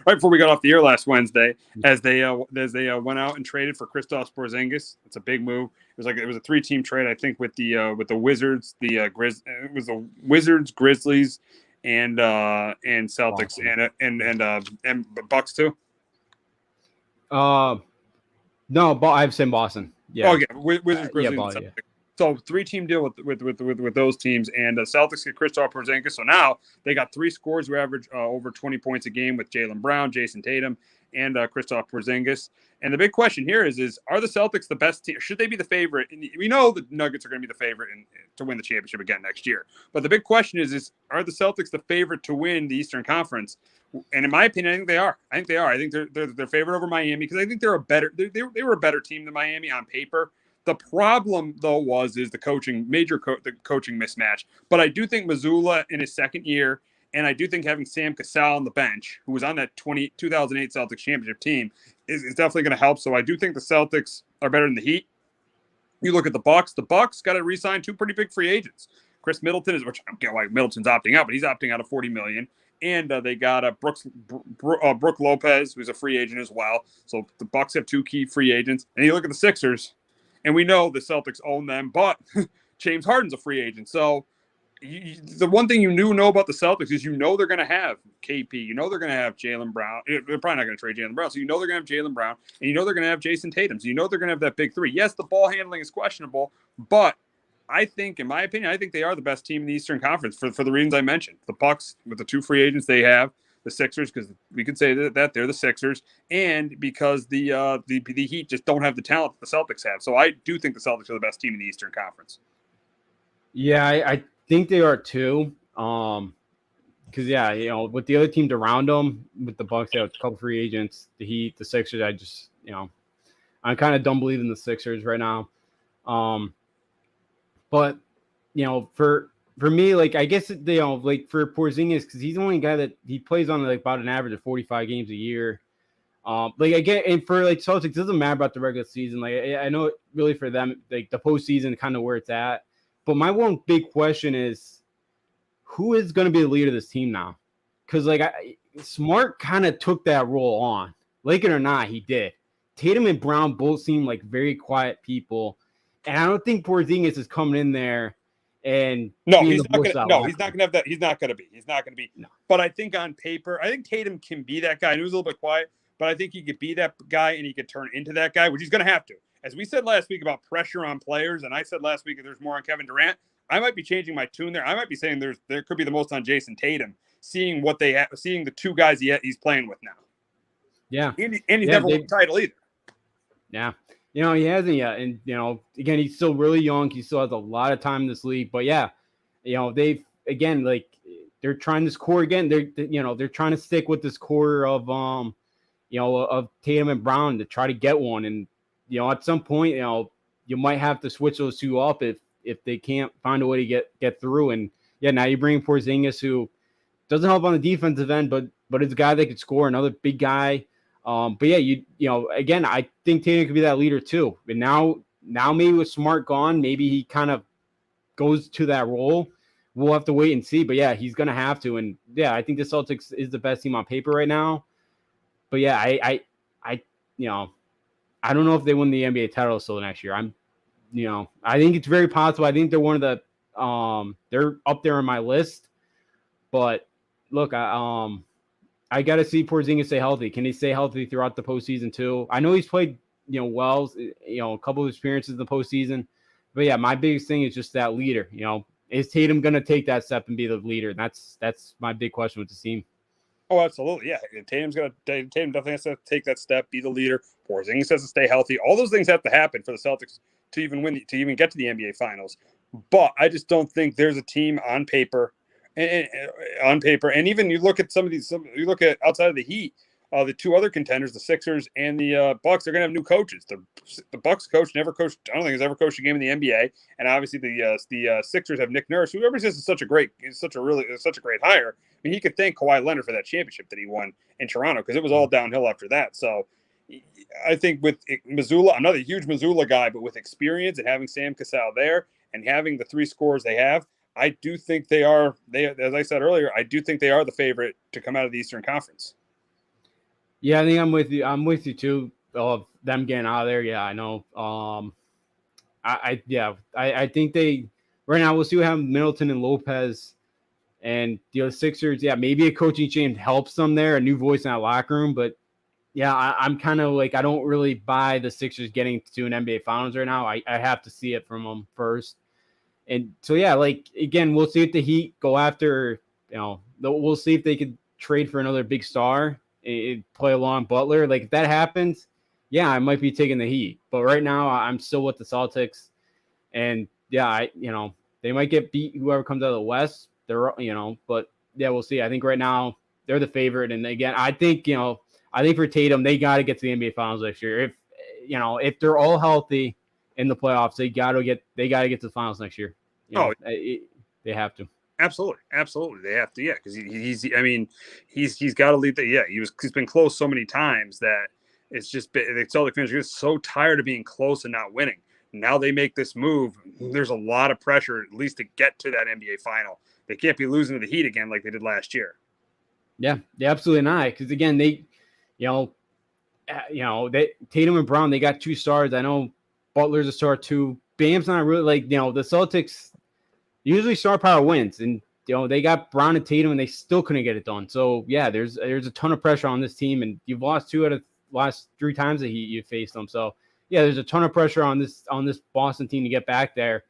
before we got off the air last Wednesday, as they went out and traded for Kristaps Porzingis. It's a big move. It was a 3-team trade, I think, with the Wizards, it was the Wizards, Grizzlies, and Celtics and Bucks too. No, I've seen Boston. Yeah. Oh yeah, Wizards, Grizzlies, and Celtics. Yeah. So 3-team deal with those teams, and the Celtics get Kristaps Porzingis. So now they got 3 scorers who average over 20 points a game with Jaylen Brown, Jason Tatum, and Kristaps Porzingis. And the big question here is are the Celtics the best team? Should they be the favorite? We know the Nuggets are going to be the favorite to win the championship again next year. But the big question is are the Celtics the favorite to win the Eastern Conference? And in my opinion, I think they are. I think they're favored over Miami because I think they were a better team than Miami on paper. The problem, though, is the coaching mismatch. But I do think Mazzulla in his second year, and I do think having Sam Cassell on the bench, who was on that 2008 Celtics championship team, is definitely going to help. So I do think the Celtics are better than the Heat. You look at the Bucks. The Bucks got to re-sign 2 pretty big free agents. Chris Middleton which I don't get why Middleton's opting out, but he's opting out of $40 million. And they got Brook Lopez, who's a free agent as well. So the Bucks have 2 key free agents. And you look at the Sixers. And we know the Celtics own them, but James Harden's a free agent. So the one thing you know about the Celtics is they're going to have KP. They're going to have Jaylen Brown. They're probably not going to trade Jaylen Brown. So they're going to have Jaylen Brown, and they're going to have Jason Tatum. So they're going to have that big 3. Yes, the ball handling is questionable, but I think, in my opinion, they are the best team in the Eastern Conference for the reasons I mentioned. The Bucks, with the 2 free agents they have, the Sixers, because we could say that they're the Sixers, and because the Heat just don't have the talent that the Celtics have. So I do think the Celtics are the best team in the Eastern Conference. Yeah, I think they are too. Because with the other teams around them, with the Bucks, they have a couple free agents. The Heat, the Sixers, I kind of don't believe in the Sixers right now. But for me, like, I guess, like for Porzingis, because he's the only guy that he plays on like about an average of 45 games a year. Like, again, and for like Celtics, it doesn't matter about the regular season. Like, I know it really for them, like the postseason, kind of where it's at. But my one big question is, who is going to be the leader of this team now? Because like Smart kind of took that role on, like it or not, he did. Tatum and Brown both seem like very quiet people, and I don't think Porzingis is coming in there and he's not gonna have that. He's not gonna be. No. But I think on paper, I think Tatum can be that guy. And he was a little bit quiet, but I think he could be that guy and he could turn into that guy, which he's gonna have to. As we said last week about pressure on players, and I said last week if there's more on Kevin Durant, I might be changing my tune there. I might be saying there could be the most on Jason Tatum, seeing what they have, seeing the two guys he's playing with now. Yeah, and he's never won a title either. Yeah. He hasn't yet. And, again, he's still really young. He still has a lot of time in this league. But, yeah, they've, again, like, they're trying this core again. They're trying to stick with this core of, of Tatum and Brown to try to get one. And, at some point, you might have to switch those two up if they can't find a way to get through. And, yeah, now you bring Porzingis, who doesn't help on the defensive end, but is a guy that could score, another big guy. But yeah, again, I think Tatum could be that leader too. But now maybe with Smart gone, maybe he kind of goes to that role. We'll have to wait and see. But yeah, he's gonna have to. And yeah, I think the Celtics is the best team on paper right now. But yeah, I don't know if they win the NBA title still next year. I think it's very possible. I think they're one of the they're up there on my list. But look, I got to see Porzingis stay healthy. Can he stay healthy throughout the postseason too? I know he's played, well, a couple of experiences in the postseason. But yeah, my biggest thing is just that leader. Is Tatum going to take that step and be the leader? That's my big question with the team. Oh, absolutely. Yeah. Tatum definitely has to take that step, be the leader. Porzingis has to stay healthy. All those things have to happen for the Celtics to even get to the NBA Finals. But I just don't think there's a team on paper. And even you look at you look at outside of the Heat, the two other contenders, the Sixers and the Bucks, they're going to have new coaches. The Bucks coach never coached. I don't think he's ever coached a game in the NBA. And obviously the Sixers have Nick Nurse, who everybody says is such a great hire. I mean, he could thank Kawhi Leonard for that championship that he won in Toronto, because it was all downhill after that. So I think with Mazzulla, I'm not a huge Mazzulla guy, but with experience and having Sam Cassell there and having the three scores they have, I do think they are, as I said earlier, I do think they are the favorite to come out of the Eastern Conference. Yeah, I think I'm with you. I'm with you too. Of them getting out of there. Yeah, I know. I think they right now we'll see what happens with Middleton and Lopez and the Sixers. Yeah, maybe a coaching change helps them there, a new voice in that locker room. But yeah, I'm kind of like, I don't really buy the Sixers getting to an NBA Finals right now. I have to see it from them first. And so, yeah, like, again, we'll see if the Heat go after, we'll see if they could trade for another big star and play along Butler. Like, if that happens, yeah, I might be taking the Heat. But right now, I'm still with the Celtics. And, yeah, they might get beat whoever comes out of the West. But, yeah, we'll see. I think right now they're the favorite. And, again, I think for Tatum, they got to get to the NBA Finals next year. If they're all healthy in the playoffs, they got to get to the finals next year. They have to. Absolutely, they have to. Yeah, because he's got to lead. He's been close so many times that it's just the Celtics fans are just so tired of being close and not winning. Now they make this move. There's a lot of pressure, at least to get to that NBA final. They can't be losing to the Heat again like they did last year. Yeah, they absolutely not. Because again, Tatum and Brown, they got two stars. I know Butler's a star too. Bam's not really the Celtics usually star power wins, and they got Brown and Tatum and they still couldn't get it done. So yeah, there's a ton of pressure on this team, and you've lost 2 out of last 3 times that you faced them. So yeah, there's a ton of pressure on this Boston team to get back there.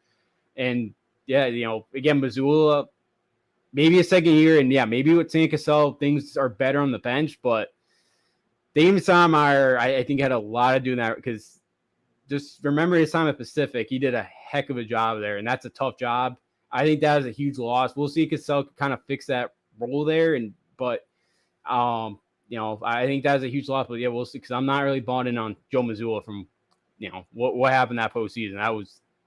And yeah, again, Mazzulla, maybe a second year, and yeah, maybe with Sam Cassell, things are better on the bench, but David Sotomayor, I think, had a lot of doing that, because just remember his time at Pacific. He did a heck of a job there, and that's a tough job. I think that was a huge loss. We'll see if Cassell can kind of fix that role there, but I think that was a huge loss. But yeah, we'll see, because I'm not really bought in on Joe Mazzulla from what happened that postseason.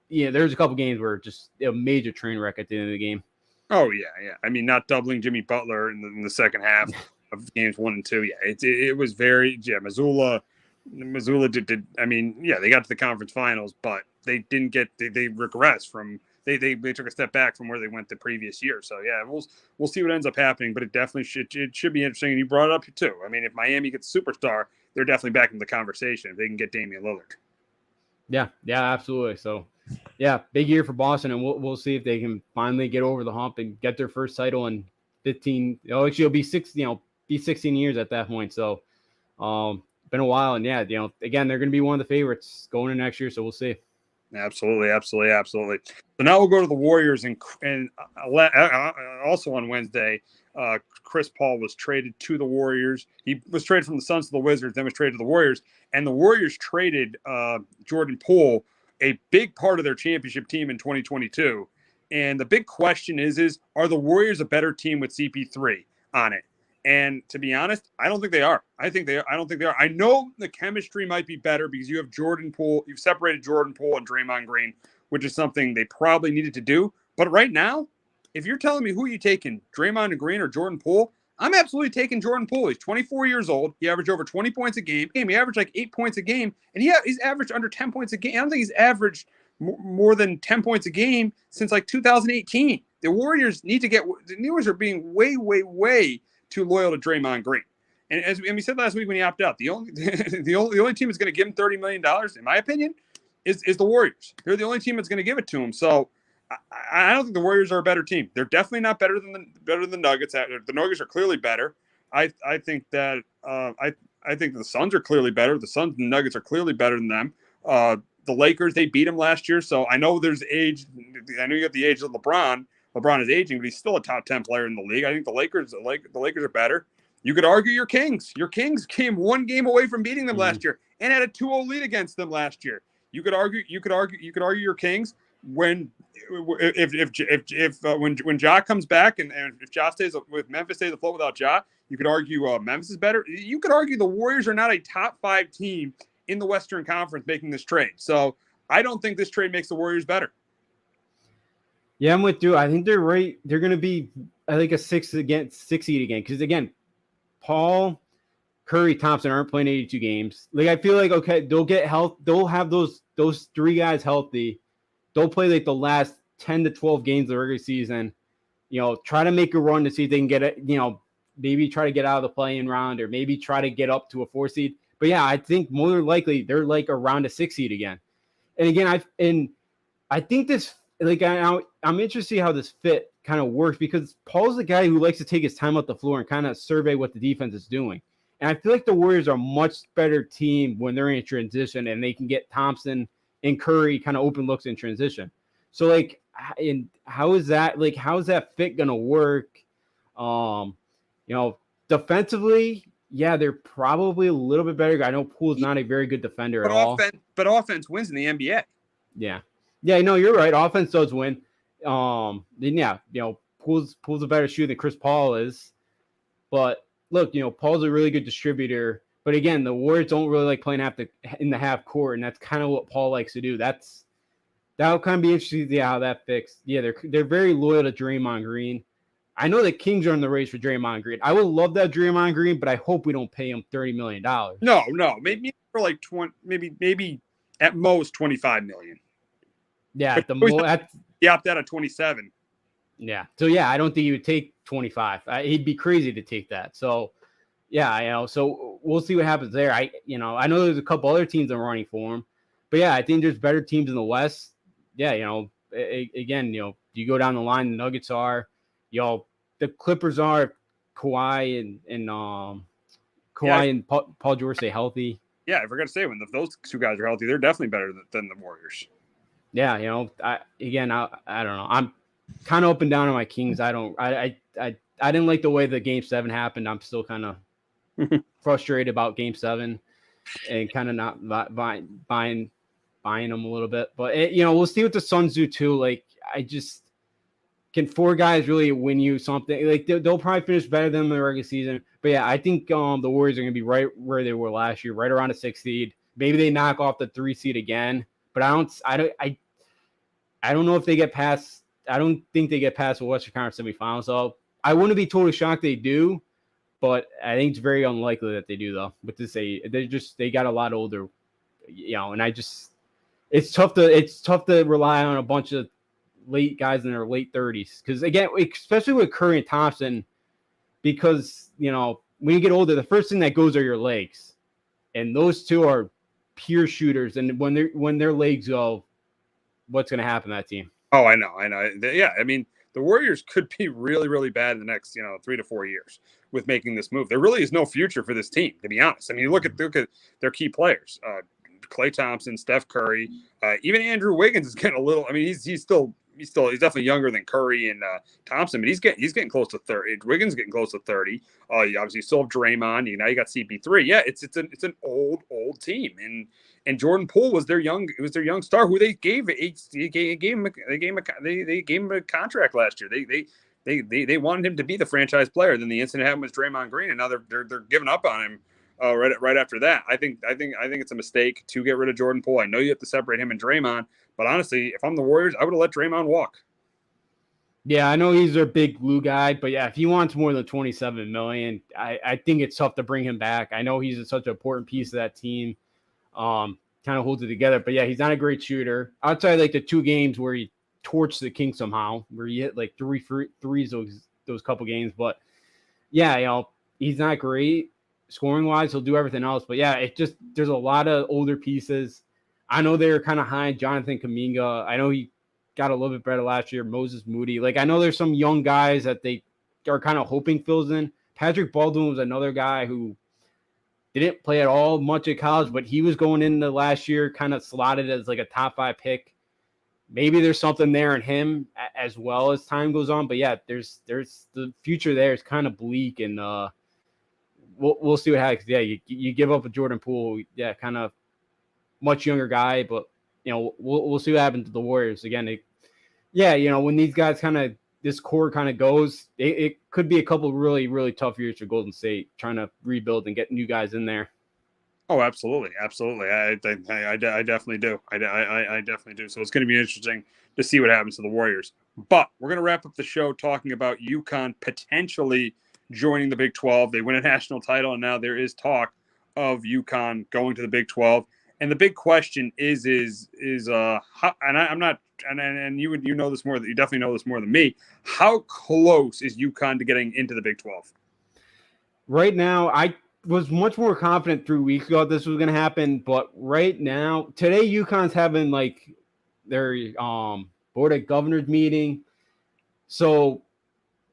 yeah, there's a couple games where just a major train wreck at the end of the game. Oh yeah. I mean, not doubling Jimmy Butler in the second half of games 1 and 2. Yeah, it was very Missoula did. I mean, yeah, they got to the conference finals, but they didn't get. They regressed from. They took a step back from where they went the previous year. So yeah, we'll see what ends up happening, but it definitely should be interesting. And you brought it up too. I mean, if Miami gets a superstar, they're definitely back in the conversation if they can get Damian Lillard. Yeah, absolutely. So, yeah, big year for Boston, and we'll see if they can finally get over the hump and get their first title in 15. Actually, it'll be 16 years at that point. So, been a while, and yeah, again, they're going to be one of the favorites going into next year. So we'll see. Absolutely. So now we'll go to the Warriors, and also on Wednesday, Chris Paul was traded to the Warriors. He was traded from the Suns to the Wizards, then was traded to the Warriors, and the Warriors traded Jordan Poole, a big part of their championship team in 2022. And the big question is are the Warriors a better team with CP3 on it? And to be honest, I don't think they are. I don't think they are. I know the chemistry might be better because you have Jordan Poole. You've separated Jordan Poole and Draymond Green, which is something they probably needed to do. But right now, if you're telling me who you taking, Draymond Green or Jordan Poole, I'm absolutely taking Jordan Poole. He's 24 years old. He averaged over 20 points a game. He averaged like 8 points a game, and he's averaged under 10 points a game. I don't think he's averaged more than 10 points a game since like 2018. The Warriors are being way too loyal to Draymond Green. And as we said last week when he opted out, the only team that's going to give him $30 million, in my opinion, is the Warriors. They're the only team that's going to give it to him. So I don't think the Warriors are a better team. They're definitely not better than the Nuggets. The Nuggets are clearly better. I think that I think the Suns are clearly better. The Suns and the Nuggets are clearly better than them. The Lakers, they beat them last year. So I know there's age. I know you got the age of LeBron. LeBron is aging, but he's still a top 10 player in the league. I think the Lakers are better. You could argue your Kings. Your Kings came one game away from beating them last year and had a 2-0 lead against them last year. You could argue your Kings when Ja comes back and if Ja stays with Memphis stays afloat without Ja, you could argue Memphis is better. You could argue the Warriors are not a top 5 team in the Western Conference making this trade. So I don't think this trade makes the Warriors better. Yeah, I'm with you. I think they're right. They're going to be, I think, a 6 seed again. Because again, Paul, Curry, Thompson aren't playing 82 games. Like I feel like they'll get health. They'll have those 3 guys healthy. They'll play like the last 10 to 12 games of the regular season. Try to make a run to see if they can get it. Maybe try to get out of the play-in round or maybe try to get up to a 4 seed. But yeah, I think more likely they're like around a 6 seed again. And again, I think this. Like I'm interested to see how this fit kind of works because Paul's the guy who likes to take his time up the floor and kind of survey what the defense is doing. And I feel like the Warriors are a much better team when they're in transition and they can get Thompson and Curry kind of open looks in transition. So like, how is that fit going to work? Defensively, yeah, they're probably a little bit better. I know Poole's not a very good defender at all. But offense wins in the NBA. Yeah. Yeah, no, you're right. Offense does win. Then yeah, Poole's a better shooter than Chris Paul is. But look, Paul's a really good distributor. But again, the Warriors don't really like playing in the half court, and that's kind of what Paul likes to do. That'll kind of be interesting to see how that fixed. Yeah, they're very loyal to Draymond Green. I know the Kings are in the race for Draymond Green. I would love that Draymond Green, but I hope we don't pay him $30 million. No, maybe for like 20, maybe at most $25 million. Yeah, he opted out at 27. Yeah. So yeah, I don't think he would take 25. He'd be crazy to take that. So yeah, so we'll see what happens there. I know there's a couple other teams that are running for him, but yeah, I think there's better teams in the West. Yeah, again, you go down the line, the Nuggets are, the Clippers are Kawhi and Paul George stay healthy. Yeah, I forgot to say when those 2 guys are healthy, they're definitely better than the Warriors. Yeah, I don't know. I'm kind of up and down on my Kings. I didn't like the way the Game 7 happened. I'm still kind of frustrated about Game 7 and kind of not buying them a little bit. But we'll see what the Suns do too. Like can 4 guys really win you something? Like they'll probably finish better than the regular season. But yeah, I think the Warriors are going to be right where they were last year, right around a 6 seed. Maybe they knock off the 3 seed again. But I don't know if they get past. I don't think they get past the Western Conference semifinals. So I wouldn't be totally shocked they do, but I think it's very unlikely that they do though. But to say they got a lot older, and it's tough to rely on a bunch of late guys in their late 30s because again, especially with Curry and Thompson, because when you get older, the first thing that goes are your legs, and those two are pure shooters. And when their legs go, what's going to happen to that team? Oh, I know. Yeah, I mean, the Warriors could be really, really bad in the next 3 to 4 years with making this move. There really is no future for this team, to be honest. I mean, you look at their key players. Klay Thompson, Steph Curry, even Andrew Wiggins is getting a little. I mean, he's definitely younger than Curry and Thompson, but he's getting close to 30. Wiggins getting close to 30. You obviously still have Draymond. Now you got CP3. Yeah, it's an old team, and Jordan Poole was their young star who they gave him a contract last year. They wanted him to be the franchise player. Then the incident happened with Draymond Green, and now they're giving up on him. Right after that, I think it's a mistake to get rid of Jordan Poole. I know you have to separate him and Draymond, but honestly, if I'm the Warriors, I would have let Draymond walk. Yeah, I know he's their big glue guy, but yeah, if he wants more than $27 million, I think it's tough to bring him back. I know he's such an important piece of that team, kind of holds it together. But yeah, he's not a great shooter. Outside like the 2 games where he torched the Kings somehow, where he hit like 3 threes those couple games. But yeah, he's not great. Scoring wise, he'll do everything else. But yeah, there's a lot of older pieces. I know they're kind of high on Jonathan Kuminga. I know he got a little bit better last year. Moses Moody. Like, I know there's some young guys that they are kind of hoping fills in. Patrick Baldwin was another guy who didn't play at all much at college, but he was going into last year kind of slotted as like a top 5 pick. Maybe there's something there in him as well as time goes on. But yeah, there's the future there is kind of bleak, and we'll see what happens. Yeah, you give up a Jordan Poole, yeah, kind of much younger guy, but we'll see what happens to the Warriors again. When these guys this core kind of goes, it could be a couple really, really tough years for Golden State trying to rebuild and get new guys in there. Oh, absolutely. I definitely do. I definitely do. So it's going to be interesting to see what happens to the Warriors. But we're going to wrap up the show talking about UConn potentially joining the Big 12. They win a national title, and now there is talk of UConn going to the Big 12. And the big question is how, and I'm not, and you know this more, you definitely know this more than me. How close is UConn to getting into the Big 12? Right now, I was much more confident 3 weeks ago this was going to happen, but right now, today UConn's having like their board of governors meeting. So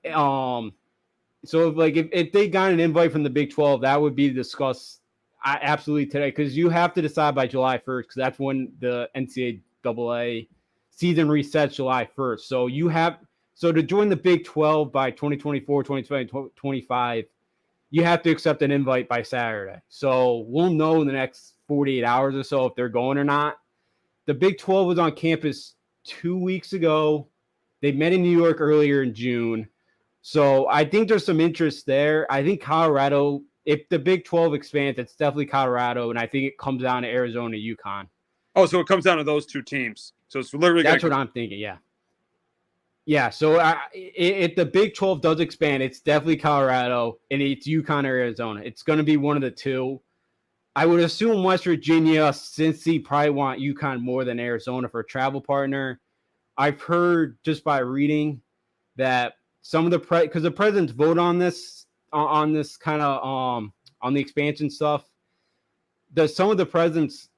if they got an invite from the Big 12, that would be discussed absolutely today, because you have to decide by July 1st, because that's when the NCAA season resets July 1st. So to join the Big 12 by 2024, 2025, you have to accept an invite by Saturday. So we'll know in the next 48 hours or so if they're going or not. The Big 12 was on campus 2 weeks ago. They met in New York earlier in June. So I think there's some interest there. I think Colorado, if the Big 12 expands, it's definitely Colorado, and I think it comes down to Arizona, UConn. Oh, so it comes down to those 2 teams. So it's literally that's what I'm thinking, yeah. Yeah, so if the Big 12 does expand, it's definitely Colorado, and it's UConn or Arizona. It's going to be one of the 2. I would assume West Virginia, Cincy probably want UConn more than Arizona for a travel partner. I've heard just by reading that some of the because the presidents vote on this kind of on the expansion stuff. Some of the presidents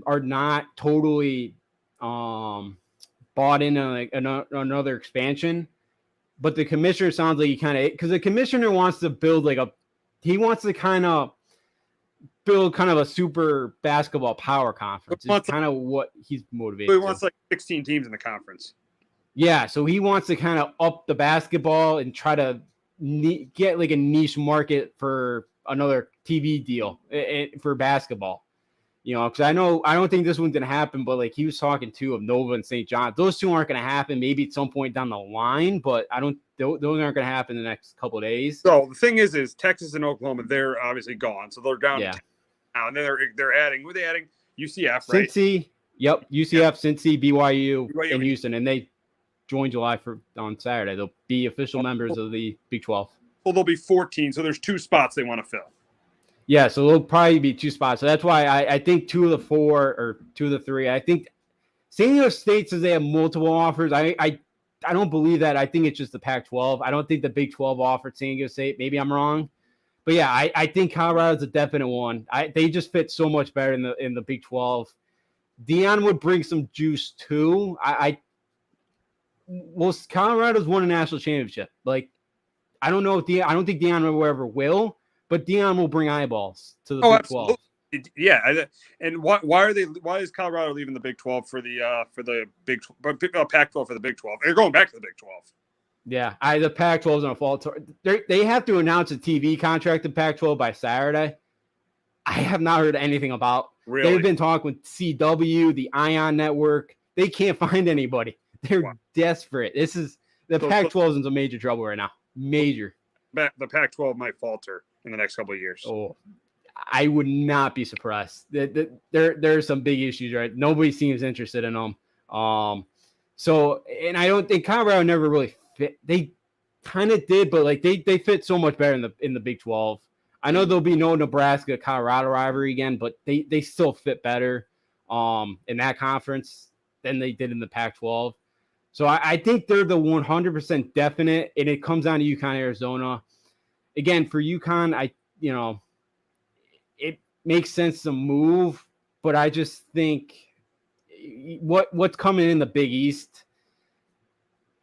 are not totally bought into like another expansion, but the commissioner sounds like he kind of, because the commissioner wants to build he wants to kind of build kind of a super basketball power conference. It's kind of what he's motivated. He wants like 16 teams in the conference. Yeah, so he wants to kind of up the basketball and try to get like a niche market for another TV deal for basketball. Because I don't think this one's going to happen, but like he was talking to of Nova and St. John. Those 2 aren't going to happen maybe at some point down the line, but those aren't going to happen in the next couple of days. So the thing is Texas and Oklahoma, they're obviously gone. So they're down to now, and then they're adding, who are they adding? UCF, right? Cincy, Yep, UCF, Cincy, BYU, BYU and Houston, and they join July on Saturday. They'll be official members of the Big 12. Well, there'll be 14, so there's 2 spots they want to fill. Yeah, so there'll probably be 2 spots. So that's why I think 2 of the 4 or 2 of the 3. I think San Diego State says they have multiple offers. I don't believe that. I think it's just the Pac-12. I don't think the Big 12 offered San Diego State. Maybe I'm wrong. But yeah, I think Colorado's a definite one. They just fit so much better in the Big 12. Deion would bring some juice too. Well, Colorado's won a national championship. Like, I don't know if I don't think Deion ever will, but Deion will bring eyeballs to the Big 12. Yeah, and why is Colorado leaving the Big 12 for the Big Pac-12 for the Big 12? They're going back to the Big 12. Yeah, the Pac-12 is going to fall. They have to announce a TV contract in Pac-12 by Saturday. I have not heard anything about. Really? They've been talking with CW, the Ion Network. They can't find anybody. They're desperate. The Pac-12 is in some major trouble right now. Major. The Pac-12 might falter in the next couple of years. Oh, I would not be surprised. There are some big issues, right? Nobody seems interested in them. So, and I don't think Colorado never really fit. They kind of did, but like they fit so much better in the Big 12. I know there'll be no Nebraska-Colorado rivalry again, but they still fit better in that conference than they did in the Pac-12. So I think they're the 100% definite, and it comes down to UConn, Arizona. Again, for UConn, it makes sense to move, but I just think what's coming in the Big East.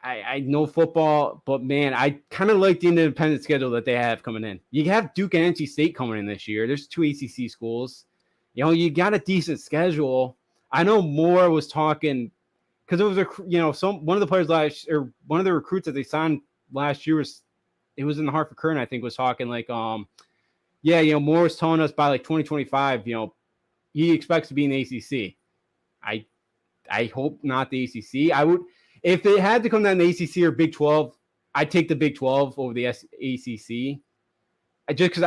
I know football, but man, I kind of like the independent schedule that they have coming in. You have Duke and NC State coming in this year. There's 2 ACC schools. You got a decent schedule. I know Moore was talking because it was one of the players one of the recruits that they signed last year was in the Hartford Courant, I think, was talking like Moore was telling us by like 2025, he expects to be in the ACC. I hope not the ACC. I would. If it had to come down to ACC or Big 12, I'd take the Big 12 over the ACC. Just because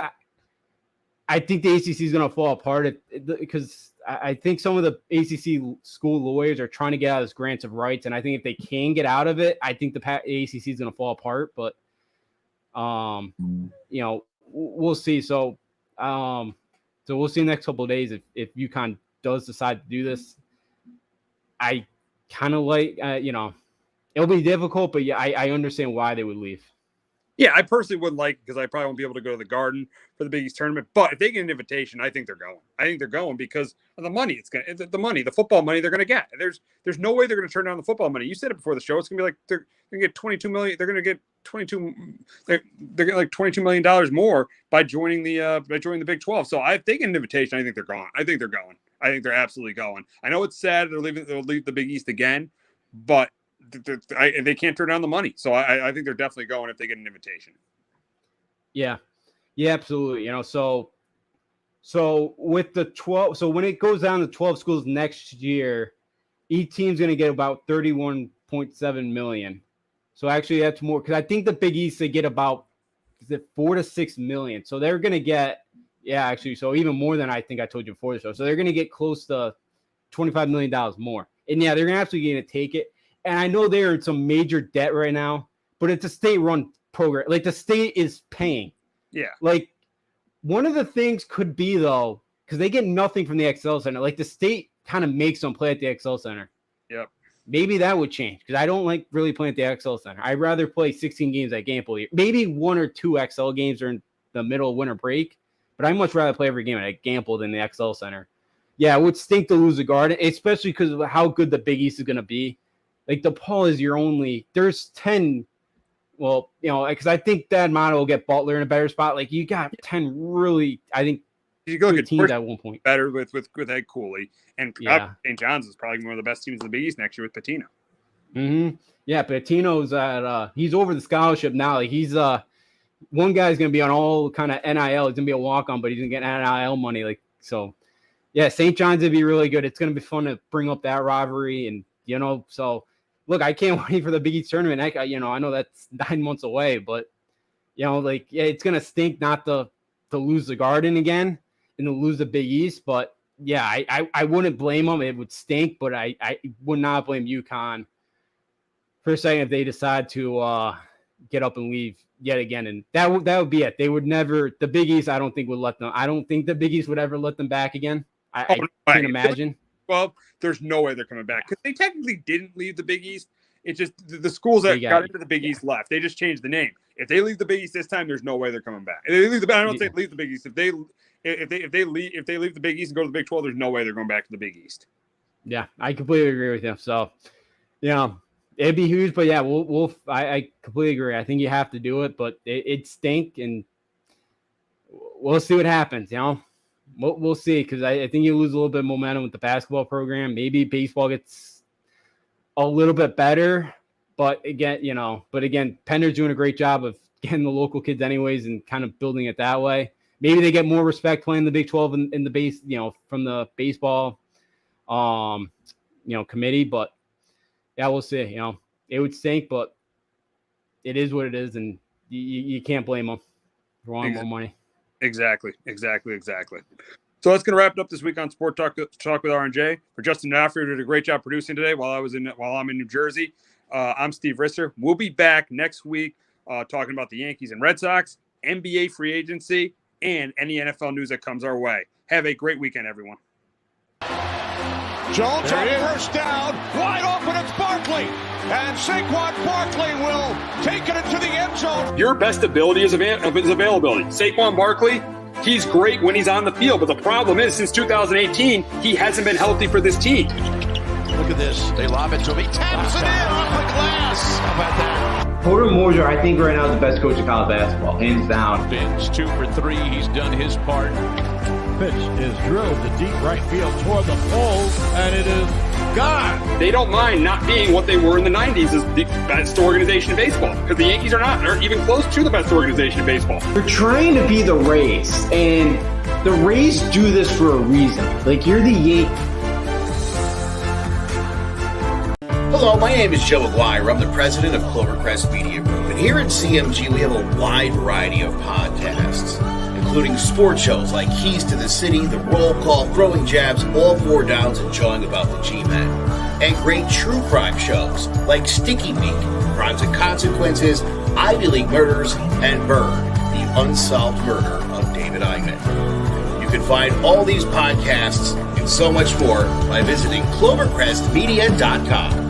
I think the ACC is going to fall apart because I think some of the ACC school lawyers are trying to get out of this grants of rights, and I think if they can get out of it, I think the ACC is going to fall apart. But we'll see. So we'll see in the next couple of days if UConn does decide to do this. I kind of like it'll be difficult, but yeah, I understand why they would leave. Yeah, I personally wouldn't like because I probably won't be able to go to the Garden for the Big East tournament. But if they get an invitation, I think they're going. I think they're going because of the money. The football money they're going to get. There's no way they're going to turn down the football money. You said it before the show. It's going to be like they're going to get $22 million. They're going to get they're getting like $22 million more by joining the Big 12. So if they get an invitation, I think they're going. I think they're going. I think they're absolutely going. I know it's sad they'll leave the Big East again, but they can't turn down the money. So I think they're definitely going if they get an invitation. Yeah, absolutely. So with the 12, so when it goes down to 12 schools next year, each team's going to get about 31.7 million. So actually that's more because I think the Big East, they get about 4 to 6 million. So they're going to get, so even more than I think I told you before the show. So they're going to get close to $25 million more. And yeah, they're absolutely going to take it. And I know they're in some major debt right now, but it's a state-run program. Like, the state is paying. Yeah. Like, one of the things could be, though, because they get nothing from the XL Center. Like, the state kind of makes them play at the XL Center. Yep. Maybe that would change because I don't like really playing at the XL Center. I'd rather play 16 games at Gamble. Maybe 1 or 2 XL games during the middle of winter break, but I'd much rather play every game at Gamble than the XL Center. Yeah, it would stink to lose the Garden, especially because of how good the Big East is going to be. Like, DePaul is your only – there's 10 – well, because I think that Mono will get Butler in a better spot. Like, you got 10 really – I think you go get teams at one point. Better with Ed Cooley. And St. John's is probably one of the best teams in the Big East next year with Patino. Mm-hmm. Yeah, Patino's at he's over the scholarship now. Like, he's one guy's going to be on all kind of NIL. He's going to be a walk-on, but he's going to get NIL money. Like, so, yeah, St. John's would be really good. It's going to be fun to bring up that rivalry and, so – look, I can't wait for the Big East tournament. I know that's 9 months away, but it's gonna stink not to lose the Garden again and to lose the Big East. But yeah, I wouldn't blame them. It would stink, but I would not blame UConn for a second if they decide to get up and leave yet again. And that would be it. They would never, the Big East, I don't think would let them. I don't think the Big East would ever let them back again. I can't imagine. Well, there's no way they're coming back because they technically didn't leave the Big East. It's just the schools that got into the Big East left. They just changed the name. If they leave the Big East this time, there's no way they're coming back. If they leave I don't say leave the Big East. If they leave the Big East and go to the Big 12, there's no way they're going back to the Big East. Yeah, I completely agree with you. So, it'd be huge, but yeah, I completely agree. I think you have to do it, but it stink, and we'll see what happens. We'll see, because I think you lose a little bit of momentum with the basketball program. Maybe baseball gets a little bit better, but again, Penner's doing a great job of getting the local kids anyways and kind of building it that way. Maybe they get more respect playing the Big 12 in the base, from the baseball, committee. But yeah, we'll see. It would stink, but it is what it is, and you can't blame them for wanting more money. Exactly. So that's going to wrap it up this week on Sport Talk with R&J. For Justin D'Onofrio, who did a great job producing today while I'm in New Jersey. I'm Steve Risser. We'll be back next week talking about the Yankees and Red Sox, NBA free agency, and any NFL news that comes our way. Have a great weekend, everyone. Jones on first down, wide open, it's Barkley. And Saquon Barkley will take it into the end zone. Your best ability is his availability. Saquon Barkley, he's great when he's on the field, but the problem is since 2018, he hasn't been healthy for this team. Look at this. They lob it to him. He taps it in off the glass. How about that? Porter Moser, I think right now is the best coach of college basketball, hands down. Fins 2 for 3. He's done his part. Pitch is drilled to deep right field toward the pole, and it is gone. They don't mind not being what they were in the 90s as the best organization in baseball, because the Yankees aren't even close to the best organization in baseball. You're trying to be the Rays, and the Rays do this for a reason. Like, you're the Yankees. Hello, my name is Joe Aguirre. I'm the president of Clovercrest Media Group, and here at CMG we have a wide variety of podcasts, including sports shows like Keys to the City, The Roll Call, Throwing Jabs, All Four Downs, and Jawing About the G-Men, and great true crime shows like Sticky Meat, Crimes and Consequences, Ivy League Murders, and Bird, the unsolved murder of David Eichmann. You can find all these podcasts and so much more by visiting clovercrestmedia.com.